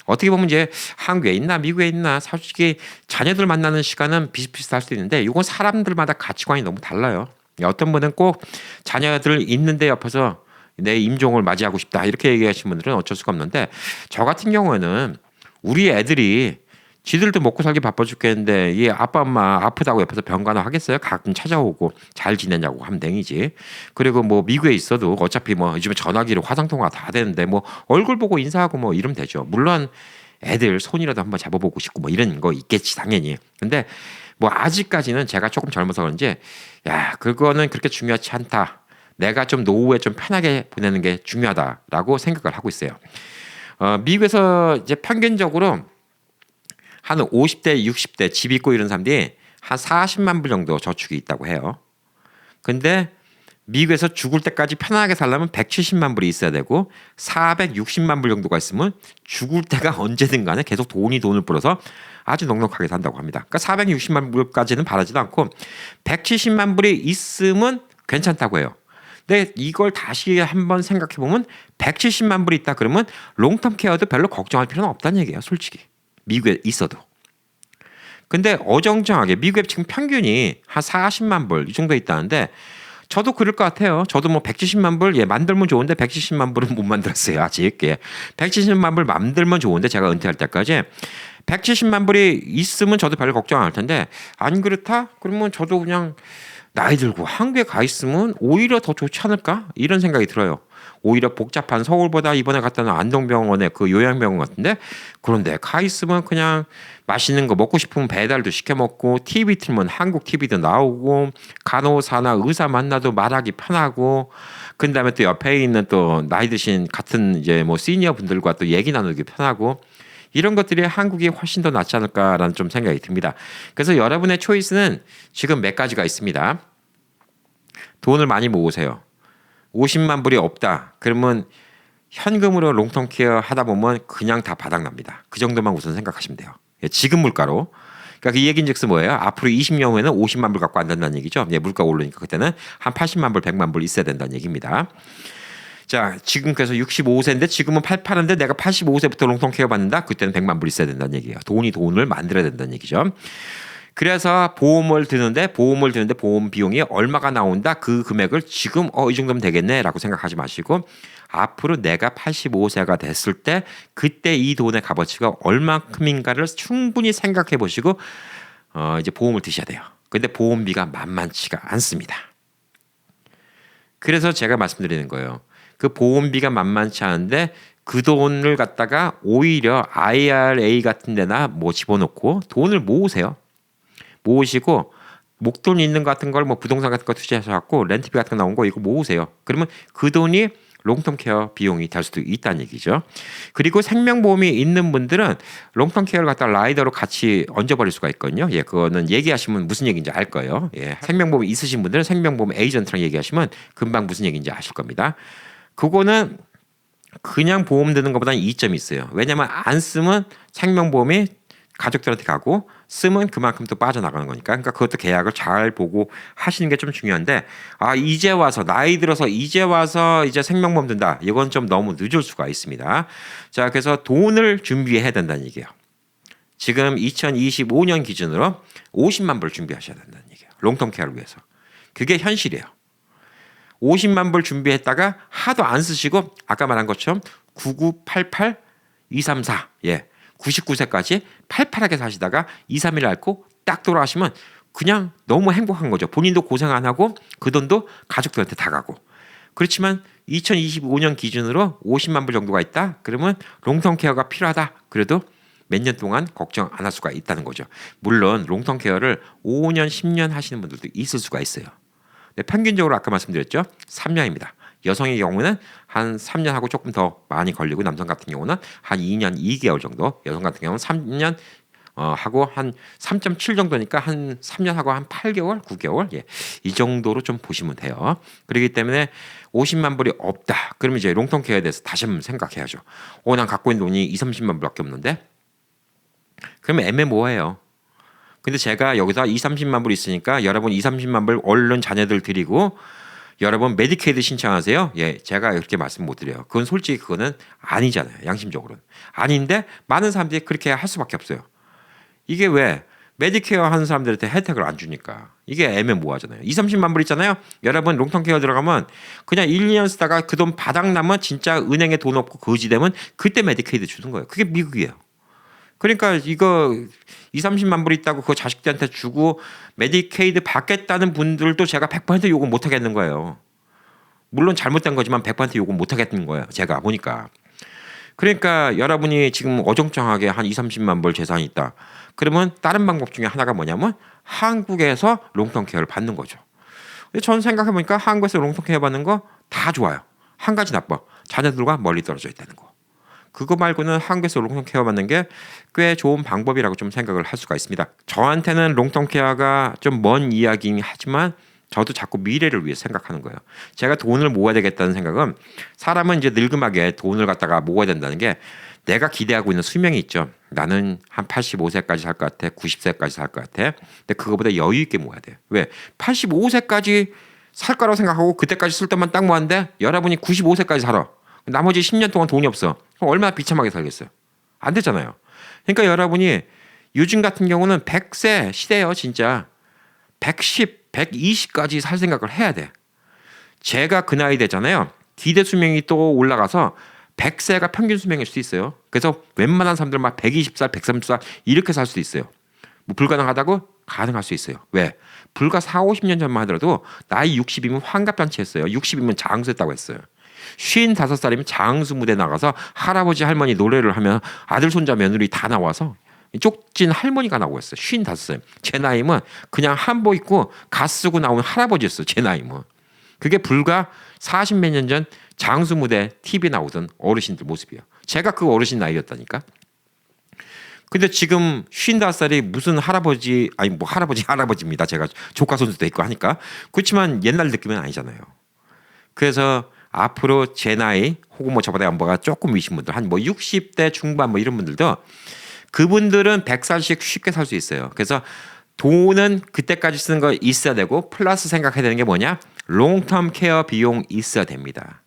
어떻게 보면 이제 한국에 있나 미국에 있나 솔직히 자녀들 만나는 시간은 비슷비슷할 수 있는데 이건 사람들마다 가치관이 너무 달라요. 어떤 분은 꼭 자녀들 있는데 옆에서 내 임종을 맞이하고 싶다 이렇게 얘기하시는 분들은 어쩔 수가 없는데 저 같은 경우에는 우리 애들이 지들도 먹고 살기 바빠 죽겠는데 이 아빠 엄마 아프다고 옆에서 병간호 하겠어요? 가끔 찾아오고 잘 지내냐고 하면 댕이지. 그리고 뭐 미국에 있어도 어차피 뭐 요즘에 전화기로 화상통화 다 되는데 뭐 얼굴 보고 인사하고 뭐 이러면 되죠. 물론 애들 손이라도 한번 잡아보고 싶고 뭐 이런 거 있겠지 당연히. 근데 뭐 아직까지는 제가 조금 젊어서 그런지 그거는 그렇게 중요하지 않다. 내가 좀 노후에 좀 편하게 보내는 게 중요하다라고 생각을 하고 있어요. 미국에서 이제 평균적으로 한 50대, 60대 집 있고 이런 사람들이 한 40만 불 정도 저축이 있다고 해요. 근데 미국에서 죽을 때까지 편안하게 살려면 170만 불이 있어야 되고 460만 불 정도가 있으면 죽을 때가 언제든 간에 계속 돈을 벌어서 아주 넉넉하게 산다고 합니다. 그러니까 460만 불까지는 바라지도 않고 170만 불이 있으면 괜찮다고 해요. 근데 이걸 다시 한번 생각해 보면 170만 불이 있다 그러면 롱텀 케어도 별로 걱정할 필요는 없다는 얘기예요. 솔직히. 미국에 있어도. 근데 어정쩡하게 미국에 지금 평균이 한 40만 불 이 정도 있다는데 저도 그럴 것 같아요. 저도 뭐 170만 불 만들면 좋은데 170만 불은 못 만들었어요. 아직. 170만 불 만들면 좋은데 제가 은퇴할 때까지 170만 불이 있으면 저도 별로 걱정 안 할 텐데 안 그렇다? 그러면 저도 그냥 나이 들고 한국에 가 있으면 오히려 더 좋지 않을까? 이런 생각이 들어요. 오히려 복잡한 서울보다 이번에 갔다는 안동병원의 그 요양병원 같은데 그런데 가 있으면 그냥 맛있는 거 먹고 싶으면 배달도 시켜 먹고 TV 틀면 한국 TV도 나오고 간호사나 의사 만나도 말하기 편하고 그다음에 또 옆에 있는 또 나이 드신 같은 이제 뭐 시니어 분들과 또 얘기 나누기 편하고 이런 것들이 한국이 훨씬 더 낫지 않을까라는 좀 생각이 듭니다. 그래서 여러분의 초이스는 지금 몇 가지가 있습니다. 돈을 많이 모으세요. 50만 불이 없다. 그러면 현금으로 롱텀 케어 하다 보면 그냥 다 바닥납니다. 그 정도만 우선 생각하시면 돼요. 지금 물가로. 그러니까 그 얘기인즉슨 뭐예요? 앞으로 20년 후에는 50만 불 갖고 안 된다는 얘기죠. 물가 오르니까 그때는 한 80만 불, 100만 불 있어야 된다는 얘기입니다. 자, 지금 그래서 65세인데 지금은 88인데 내가 85세부터 롱텀 케어 받는다? 그때는 100만 불 있어야 된다는 얘기예요. 돈을 만들어야 된다는 얘기죠. 그래서 보험을 드는데 보험 비용이 얼마가 나온다? 그 금액을 지금 이 정도면 되겠네라고 생각하지 마시고 앞으로 내가 85세가 됐을 때 그때 이 돈의 값어치가 얼마큼인가를 충분히 생각해 보시고 이제 보험을 드셔야 돼요. 근데 보험비가 만만치가 않습니다. 그래서 제가 말씀드리는 거예요. 그 보험비가 만만치 않은데 그 돈을 갖다가 오히려 IRA 같은 데나 뭐 집어넣고 돈을 모으세요. 모으시고 목돈 있는 것 같은 걸 뭐 부동산 같은 거 투자하셔갖고 렌트비 같은 거 나온 거 이거 모으세요. 그러면 그 돈이 롱텀 케어 비용이 될 수도 있다는 얘기죠. 그리고 생명보험이 있는 분들은 롱텀 케어를 갖다 라이더로 같이 얹어버릴 수가 있거든요. 그거는 얘기하시면 무슨 얘기인지 알 거예요. 생명보험이 있으신 분들은 생명보험 에이전트랑 얘기하시면 금방 무슨 얘기인지 아실 겁니다. 그거는 그냥 보험 드는 것보다는 이점이 있어요. 왜냐하면 안 쓰면 생명보험이 가족들한테 가고 쓰면 그만큼 또 빠져나가는 거니까. 그러니까 그것도 계약을 잘 보고 하시는 게 좀 중요한데 이제 와서 나이 들어서 이제 와서 이제 생명보험 든다. 이건 좀 너무 늦을 수가 있습니다. 자, 그래서 돈을 준비해야 된다는 얘기예요. 지금 2025년 기준으로 50만 불 준비하셔야 된다는 얘기예요. 롱텀 케어를 위해서. 그게 현실이에요. 50만 불 준비했다가 하도 안 쓰시고 아까 말한 것처럼 9988 234 예. 99세까지 팔팔하게 사시다가 2, 3일 앓고 딱 돌아가시면 그냥 너무 행복한 거죠. 본인도 고생 안 하고 그 돈도 가족들한테 다 가고. 그렇지만 2025년 기준으로 50만 불 정도가 있다. 그러면 롱텀 케어가 필요하다. 그래도 몇 년 동안 걱정 안 할 수가 있다는 거죠. 물론 롱텀 케어를 5년, 10년 하시는 분들도 있을 수가 있어요. 근데 평균적으로 아까 말씀드렸죠. 3년입니다. 여성의 경우는 한 3년하고 조금 더 많이 걸리고 남성 같은 경우는 한 2년 2개월 정도, 여성 같은 경우는 3년 하고 한 3.7 정도니까 한 3년 하고 한 8개월, 9개월 예. 이 정도로 좀 보시면 돼요. 그렇기 때문에 50만 불이 없다. 그러면 이제 롱텀 케어에 대해서 다시 한번 생각해야죠. 난 갖고 있는 돈이 2, 30만 불밖에 없는데 그러면 애매모호해요. 근데 제가 여기서 2, 30만 불 있으니까 여러분 2, 30만 불 얼른 자녀들 드리고 여러분 메디케이드 신청하세요. 예, 제가 이렇게 말씀 못 드려요. 그건 솔직히 그거는 아니잖아요. 양심적으로는. 아닌데 많은 사람들이 그렇게 할 수밖에 없어요. 이게 왜 메디케어 하는 사람들한테 혜택을 안 주니까 이게 애매모호하잖아요. 2, 30만 불 있잖아요. 여러분 롱텀 케어 들어가면 그냥 1, 2년 쓰다가 그 돈 바닥 나면 진짜 은행에 돈 없고 거지 되면 그때 메디케이드 주는 거예요. 그게 미국이에요. 그러니까 이거 2, 30만 불 있다고 그거 자식들한테 주고 메디케이드 받겠다는 분들도 제가 100% 요금 못 하겠는 거예요. 물론 잘못된 거지만 100% 요금 못 하겠는 거예요. 제가 보니까. 그러니까 여러분이 지금 어정쩡하게 한 2, 30만 불 재산이 있다. 그러면 다른 방법 중에 하나가 뭐냐면 한국에서 롱텀 케어를 받는 거죠. 근데 저는 생각해 보니까 한국에서 롱텀 케어 받는 거 다 좋아요. 한 가지 나빠. 자녀들과 멀리 떨어져 있다는 거. 그거 말고는 한국에서 롱텀 케어 받는 게 꽤 좋은 방법이라고 좀 생각을 할 수가 있습니다. 저한테는 롱텀 케어가 좀 먼 이야기긴 하지만 저도 자꾸 미래를 위해 생각하는 거예요. 제가 돈을 모아야 되겠다는 생각은 사람은 이제 늙음하게 돈을 갖다가 모아야 된다는 게 내가 기대하고 있는 수명이 있죠. 나는 한 85세까지 살 것 같아. 90세까지 살 것 같아. 근데 그거보다 여유 있게 모아야 돼. 왜? 85세까지 살 거라고 생각하고 그때까지 쓸 때만 딱 모았는데 여러분이 95세까지 살아. 나머지 10년 동안 돈이 없어. 그럼 얼마나 비참하게 살겠어요. 안 되잖아요. 그러니까 여러분이 요즘 같은 경우는 100세 시대예요. 진짜. 110, 120까지 살 생각을 해야 돼. 제가 그 나이 되잖아요. 기대 수명이 또 올라가서 100세가 평균 수명일 수도 있어요. 그래서 웬만한 사람들 막 120살, 130살 이렇게 살 수도 있어요. 뭐 불가능하다고? 가능할 수 있어요. 왜? 불과 4, 50년 전만 하더라도 나이 60이면 환갑잔치했어요. 60이면 장수했다고 했어요. 55살이면 장수 무대 나가서 할아버지 할머니 노래를 하면 아들 손자 며느리 다 나와서 쪽진 할머니가 나오고 있어요. 55살. 제 나이면 그냥 한복 입고 갓 쓰고 나오는 할아버지였어요. 제 나이면. 그게 불과 40 몇 년 전 장수 무대 TV 나오던 어르신들 모습이에요. 제가 그 어르신 나이였다니까. 근데 지금 55살이 무슨 할아버지 아니 뭐 할아버지입니다. 제가 조카 손주도 있고 하니까. 그렇지만 옛날 느낌은 아니잖아요. 그래서 앞으로 제 나이 혹은 뭐 저보다 연보가 조금 위신 분들 한 뭐 60대 중반 뭐 이런 분들도 그분들은 100살씩 쉽게 살 수 있어요. 그래서 돈은 그때까지 쓰는 거 있어야 되고 플러스 생각해야 되는 게 뭐냐? 롱텀 케어 비용 있어야 됩니다.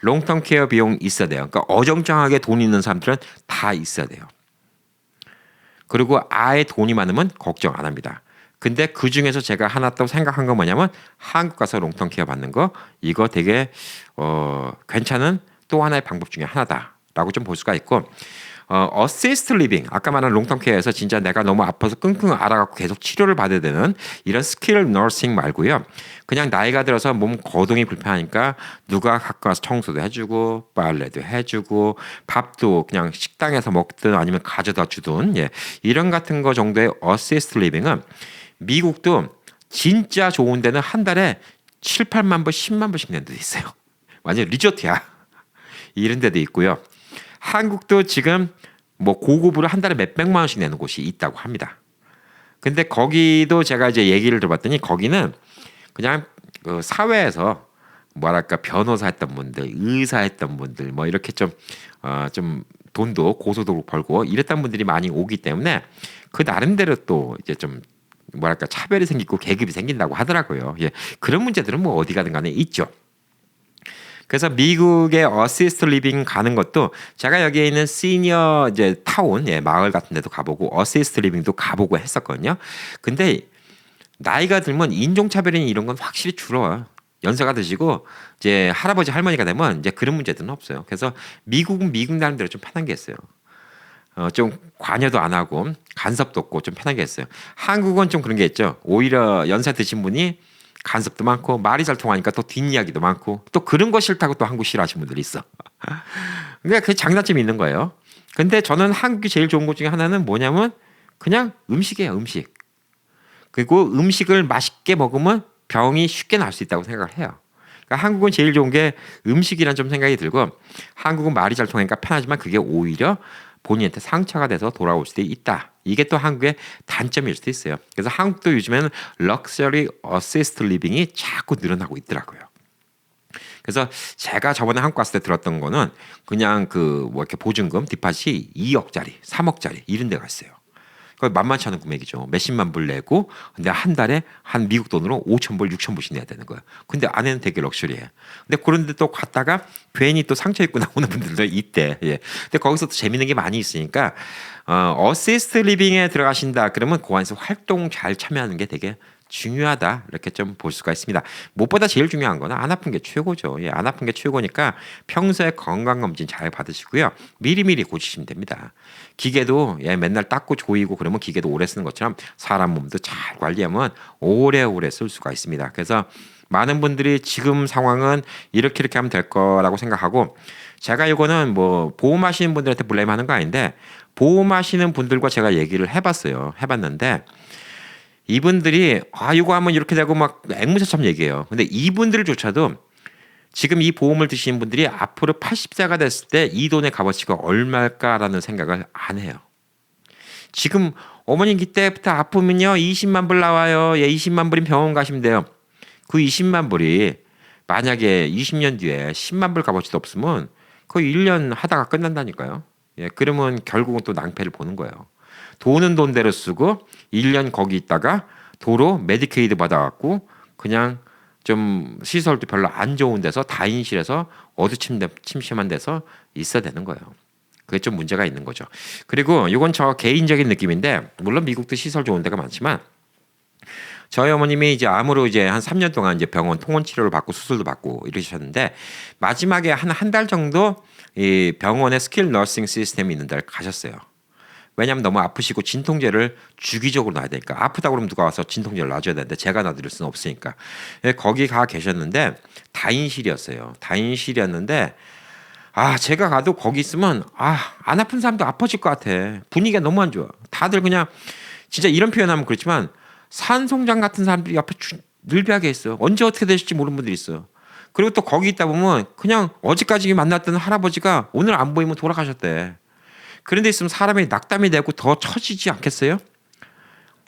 롱텀 케어 비용 있어야 돼요. 그러니까 어정쩡하게 돈 있는 사람들은 다 있어야 돼요. 그리고 아예 돈이 많으면 걱정 안 합니다. 근데 그 중에서 제가 하나 또 생각한 건 뭐냐면 한국 가서 롱텀 케어 받는 거 이거 되게 괜찮은 또 하나의 방법 중에 하나다라고 좀 볼 수가 있고 어시스트 리빙 아까 말한 롱텀 케어에서 진짜 내가 너무 아파서 끙끙 앓아갖고 계속 치료를 받아야 되는 이런 스킬 너싱 말고요. 그냥 나이가 들어서 몸 거동이 불편하니까 누가 갖고 와서 청소도 해주고 빨래도 해주고 밥도 그냥 식당에서 먹든 아니면 가져다 주든 예. 이런 같은 거 정도의 어시스트 리빙은 미국도 진짜 좋은 데는 한 달에 7, 8만 불, 10만 불씩 내는 데도 있어요. 완전 리조트야. 이런 데도 있고요. 한국도 지금 뭐 고급으로 한 달에 몇백만 원씩 내는 곳이 있다고 합니다. 근데 거기도 제가 이제 얘기를 들어봤더니 거기는 그냥 그 사회에서 뭐랄까 변호사 했던 분들, 의사 했던 분들 뭐 이렇게 좀 돈도 고소득 벌고 이랬던 분들이 많이 오기 때문에 그 나름대로 또 이제 좀 뭐랄까 차별이 생기고 계급이 생긴다고 하더라고요. 예. 그런 문제들은 뭐 어디 가든 간에 있죠. 그래서 미국의 어시스트 리빙 가는 것도 제가 여기에 있는 시니어 이제 타운 예, 마을 같은 데도 가보고 어시스트 리빙도 가보고 했었거든요. 근데 나이가 들면 인종차별이나 이런 건 확실히 줄어요. 연세가 드시고 이제 할아버지 할머니가 되면 이제 그런 문제들은 없어요. 그래서 미국은 미국 나름대로 좀 편한 게 있어요. 좀 관여도 안 하고 간섭도 없고 좀 편하게 했어요. 한국은 좀 그런 게 있죠. 오히려 연세 드신 분이 간섭도 많고 말이 잘 통하니까 또 뒷이야기도 많고 또 그런 거 싫다고 또 한국 싫어하시는 분들이 있어. 근데 그 장단점이 있는 거예요. 근데 저는 한국이 제일 좋은 것 중에 하나는 뭐냐면 그냥 음식이에요, 음식. 그리고 음식을 맛있게 먹으면 병이 쉽게 날 수 있다고 생각을 해요. 그러니까 한국은 제일 좋은 게 음식이란 좀 생각이 들고 한국은 말이 잘 통하니까 편하지만 그게 오히려 본인한테 상처가 돼서 돌아올 수도 있다. 이게 또 한국의 단점일 수도 있어요. 그래서 한국도 요즘에는 럭셔리 어시스트 리빙이 자꾸 늘어나고 있더라고요. 그래서 제가 저번에 한국 갔을 때 들었던 거는 그냥 그 뭐 이렇게 보증금 디팟이 2억짜리, 3억짜리 이런 데가 있어요. 만만치 않은 금액이죠. 몇십만 불 내고 근데 한 달에 한 미국 돈으로 5천 불, 6천 불씩 내야 되는 거예요. 근데 안에는 되게 럭셔리해. 근데 그런데 또 갔다가 괜히 또 상처 입고 나오는 분들도 있대. 예. 근데 거기서 또 재밌는 게 많이 있으니까 어시스트 리빙에 들어가신다. 그러면 그 안에서 활동 잘 참여하는 게 되게 중요하다 이렇게 좀 볼 수가 있습니다. 무엇보다 제일 중요한 거는 안 아픈 게 최고죠. 예, 안 아픈 게 최고니까 평소에 건강검진 잘 받으시고요. 미리미리 고치시면 됩니다. 기계도 맨날 닦고 조이고 그러면 기계도 오래 쓰는 것처럼 사람 몸도 잘 관리하면 오래오래 쓸 수가 있습니다. 그래서 많은 분들이 지금 상황은 이렇게 하면 될 거라고 생각하고 제가 이거는 뭐 보험하시는 분들한테 블레임하는 거 아닌데 보험하시는 분들과 제가 얘기를 해봤어요. 해봤는데 이분들이 이거 하면 이렇게 되고 막 앵무새처럼 얘기해요. 근데 이분들조차도 지금 이 보험을 드시는 분들이 앞으로 80세가 됐을 때 이 돈의 값어치가 얼마일까라는 생각을 안 해요. 지금 어머님 그때부터 아프면요 20만 불 나와요. 20만 불이면 병원 가시면 돼요. 그 20만 불이 만약에 20년 뒤에 10만 불 값어치도 없으면 거의 1년 하다가 끝난다니까요. 그러면 결국은 또 낭패를 보는 거예요. 돈은 돈대로 쓰고 1년 거기 있다가 도로 메디케이드 받아갖고 그냥 좀 시설도 별로 안 좋은 데서 다인실에서 어두침침한 데서 있어야 되는 거예요. 그게 좀 문제가 있는 거죠. 그리고 이건 저 개인적인 느낌인데 물론 미국도 시설 좋은 데가 많지만 저희 어머님이 이제 암으로 이제 한 3년 동안 이제 병원 통원 치료를 받고 수술도 받고 이러셨는데 마지막에 한 달 정도 이 병원에 스킬 너싱 시스템이 있는 데를 가셨어요. 왜냐하면 너무 아프시고 진통제를 주기적으로 놔야 되니까 아프다고 그러면 누가 와서 진통제를 놔줘야 되는데 제가 놔드릴 수는 없으니까 거기 가 계셨는데 다인실이었어요. 다인실이었는데 제가 가도 거기 있으면 안 아픈 사람도 아파질 것 같아. 분위기가 너무 안 좋아. 다들 그냥 진짜 이런 표현하면 그렇지만 산송장 같은 사람들이 옆에 늘비하게 있어. 언제 어떻게 되실지 모르는 분들이 있어. 그리고 또 거기 있다 보면 그냥 어제까지 만났던 할아버지가 오늘 안 보이면 돌아가셨대. 그런 데 있으면 사람이 낙담이 되고 더 처지지 않겠어요?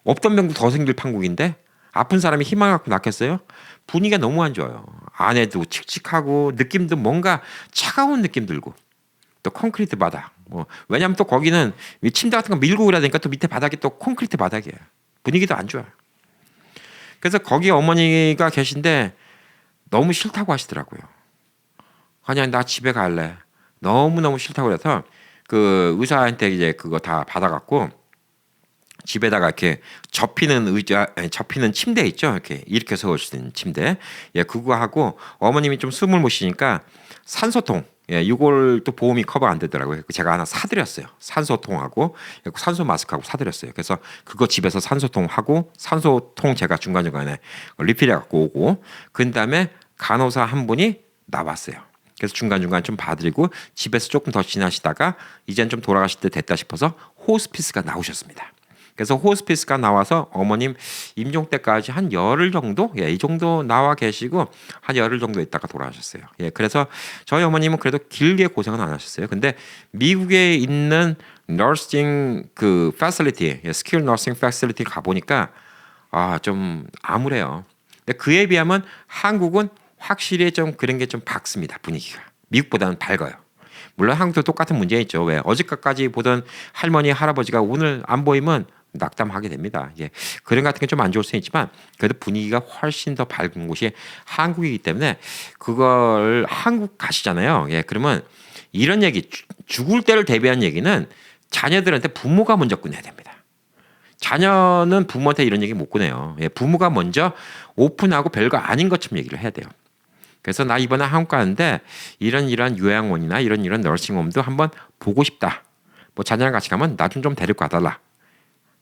없던 병도 더 생길 판국인데 아픈 사람이 희망 갖고 낫겠어요? 분위기가 너무 안 좋아요. 안에도 칙칙하고 느낌도 뭔가 차가운 느낌 들고 또 콘크리트 바닥. 왜냐하면 또 거기는 침대 같은 거 밀고 그래야 되니까 또 밑에 바닥이 또 콘크리트 바닥이에요. 분위기도 안 좋아요. 그래서 거기 어머니가 계신데 너무 싫다고 하시더라고요. 그냥 나 집에 갈래. 너무너무 싫다고 그래서 그 의사한테 이제 그거 다 받아갖고 집에다가 이렇게 접히는 침대 있죠. 이렇게 세울 수 있는 침대. 그거 하고 어머님이 좀 숨을 못 쉬니까 산소통. 이걸 또 보험이 커버 안 되더라고요. 제가 하나 사드렸어요. 산소통하고 산소 마스크하고 사드렸어요. 그래서 그거 집에서 산소통 하고 산소통 제가 중간중간에 리필해 갖고 오고 그 다음에 간호사 한 분이 나왔어요. 그래서 중간중간 좀 봐드리고 집에서 조금 더 지나시다가 이젠 좀 돌아가실 때 됐다 싶어서 호스피스가 나오셨습니다. 그래서 호스피스가 나와서 어머님 임종 때까지 한 열흘 정도 이 정도 나와 계시고 한 열흘 정도 있다가 돌아가셨어요. 그래서 저희 어머님은 그래도 길게 고생은 안 하셨어요. 근데 미국에 있는 너싱 그 패실리티, 스킬 너싱 패실리티 가 보니까 좀 암울해요. 근데 그에 비하면 한국은 확실히 좀 그런 게 좀 밝습니다. 분위기가. 미국보다는 밝아요. 물론 한국도 똑같은 문제 있죠. 왜 어제까지 보던 할머니 할아버지가 오늘 안 보이면 낙담하게 됩니다. 그런 같은 게 좀 안 좋을 수 있지만 그래도 분위기가 훨씬 더 밝은 곳이 한국이기 때문에 그걸 한국 가시잖아요. 그러면 이런 얘기 죽을 때를 대비한 얘기는 자녀들한테 부모가 먼저 꺼내야 됩니다. 자녀는 부모한테 이런 얘기 못 꺼내요. 부모가 먼저 오픈하고 별거 아닌 것처럼 얘기를 해야 돼요. 그래서 나 이번에 한국 가는데 이런 요양원이나 이런 너싱홈도 한번 보고 싶다. 뭐 자녀랑 같이 가면 나 좀 데리고 가달라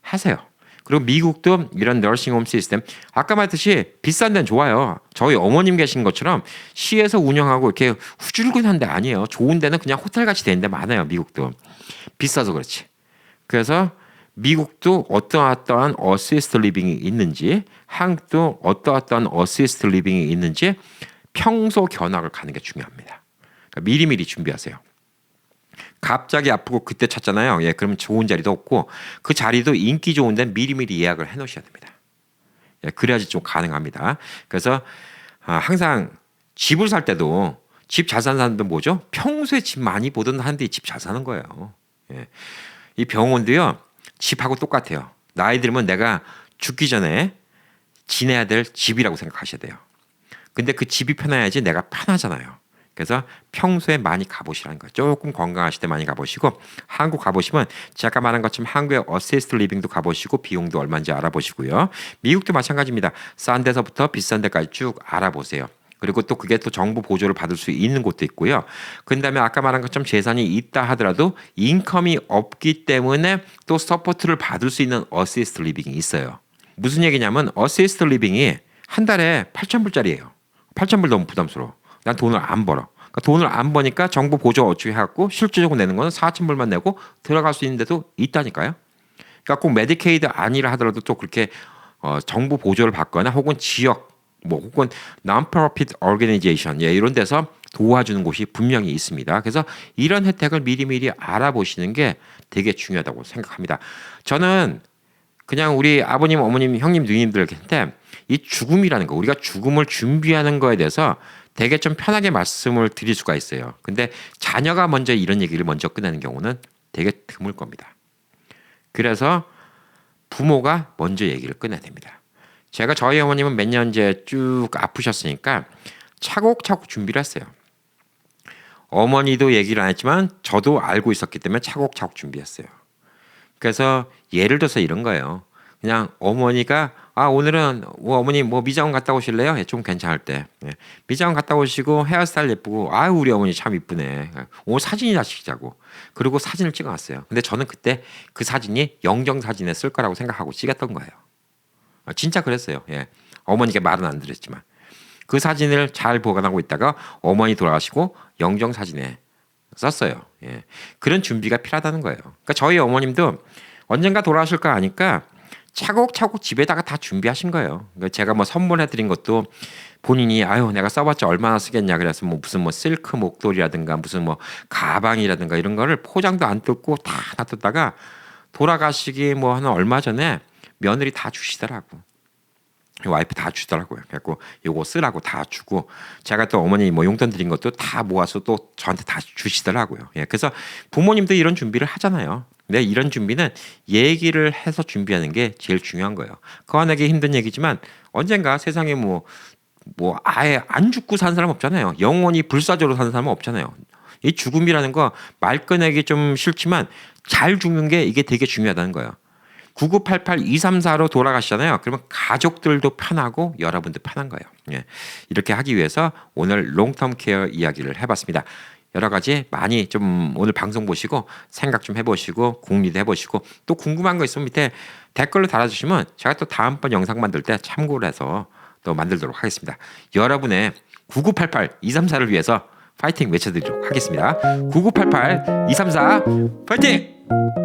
하세요. 그리고 미국도 이런 너싱홈 시스템 아까 말했듯이 비싼 데는 좋아요. 저희 어머님 계신 것처럼 시에서 운영하고 이렇게 후줄근한 데 아니에요. 좋은 데는 그냥 호텔같이 되는 데 많아요. 미국도 비싸서 그렇지. 그래서 미국도 어떠한 어시스트 리빙이 있는지 한국도 어떠한 어시스트 리빙이 있는지 평소 견학을 가는 게 중요합니다. 그러니까 미리미리 준비하세요. 갑자기 아프고 그때 찾잖아요. 예, 그러면 좋은 자리도 없고 그 자리도 인기 좋은데 미리미리 예약을 해놓으셔야 됩니다. 예, 그래야지 좀 가능합니다. 그래서 항상 집을 살 때도 집 잘 사는 사람들 뭐죠? 평소에 집 많이 보던 하는데 집 잘 사는 거예요. 예. 이 병원도요. 집하고 똑같아요. 나이 들면 내가 죽기 전에 지내야 될 집이라고 생각하셔야 돼요. 근데 그 집이 편해야지 내가 편하잖아요. 그래서 평소에 많이 가보시라는 거예요. 조금 건강하실 때 많이 가보시고 한국 가보시면 제가 말한 것처럼 한국의 어시스트 리빙도 가보시고 비용도 얼마인지 알아보시고요. 미국도 마찬가지입니다. 싼 데서부터 비싼 데까지 쭉 알아보세요. 그리고 또 그게 또 정부 보조를 받을 수 있는 곳도 있고요. 그다음에 아까 말한 것처럼 재산이 있다 하더라도 인컴이 없기 때문에 또 서포트를 받을 수 있는 어시스트 리빙이 있어요. 무슨 얘기냐면 어시스트 리빙이 한 달에 8,000불짜리예요. 8,000불 너무 부담스러워. 난 돈을 안 벌어. 그러니까 돈을 안 버니까 정부 보조 어떻게 해갖고 실질적으로 내는 거는 4,000불만 내고 들어갈 수 있는 데도 있다니까요. 그러니까 꼭 메디케이드 아니라 하더라도 또 그렇게 정부 보조를 받거나 혹은 지역 뭐 혹은 non-profit organization 이런 데서 도와주는 곳이 분명히 있습니다. 그래서 이런 혜택을 미리미리 알아보시는 게 되게 중요하다고 생각합니다. 저는 그냥 우리 아버님, 어머님, 형님, 누님들한테 이 죽음이라는 거, 우리가 죽음을 준비하는 거에 대해서 되게 좀 편하게 말씀을 드릴 수가 있어요. 근데 자녀가 먼저 이런 얘기를 먼저 꺼내는 경우는 되게 드물 겁니다. 그래서 부모가 먼저 얘기를 꺼내야 됩니다. 제가 저희 어머님은 몇 년째 쭉 아프셨으니까 차곡차곡 준비를 했어요. 어머니도 얘기를 안 했지만 저도 알고 있었기 때문에 차곡차곡 준비했어요. 그래서 예를 들어서 이런 거예요. 그냥 어머니가 오늘은 어머니 미장원 갔다 오실래요? 예, 좀 괜찮을 때 미장원 갔다 오시고 헤어스타일 예쁘고 우리 어머니 참 이쁘네. 오늘 사진이나 찍자고. 그리고 사진을 찍어놨어요. 근데 저는 그때 그 사진이 영정사진에 쓸 거라고 생각하고 찍었던 거예요. 진짜 그랬어요. 예. 어머니께 말은 안 드렸지만 그 사진을 잘 보관하고 있다가 어머니 돌아가시고 영정사진에 썼어요. 예. 그런 준비가 필요하다는 거예요. 그러니까 저희 어머님도 언젠가 돌아가실 거 아니까 차곡차곡 집에다가 다 준비하신 거예요. 그러니까 제가 선물해드린 것도 본인이 내가 써봤자 얼마나 쓰겠냐 그래서 무슨 실크 목도리라든가 무슨 가방이라든가 이런 거를 포장도 안 뜯고 다 놔뒀다가 돌아가시기 한 얼마 전에 며느리 다 주시더라고. 와이프 다 주더라고요. 그래갖고 요거 쓰라고 다 주고 제가 또 어머니 용돈 드린 것도 다 모아서 또 저한테 다 주시더라고요. 예, 그래서 부모님도 이런 준비를 하잖아요. 근데 이런 준비는 얘기를 해서 준비하는 게 제일 중요한 거예요. 그만하기 힘든 얘기지만 언젠가 세상에 아예 안 죽고 사는 사람 없잖아요. 영원히 불사조로 사는 사람은 없잖아요. 이 죽음이라는 거 말 꺼내기 좀 싫지만 잘 죽는 게 이게 되게 중요하다는 거예요. 9988-234로 돌아가시잖아요. 그러면 가족들도 편하고 여러분도 편한 거예요. 예. 이렇게 하기 위해서 오늘 롱텀 케어 이야기를 해봤습니다. 여러 가지 많이 좀 오늘 방송 보시고 생각 좀 해보시고 공리도 해보시고 또 궁금한 거 있으면 밑에 댓글로 달아주시면 제가 또 다음번 영상 만들 때 참고를 해서 또 만들도록 하겠습니다. 여러분의 9988-234를 위해서 파이팅 외쳐드리도록 하겠습니다. 9988-234 파이팅!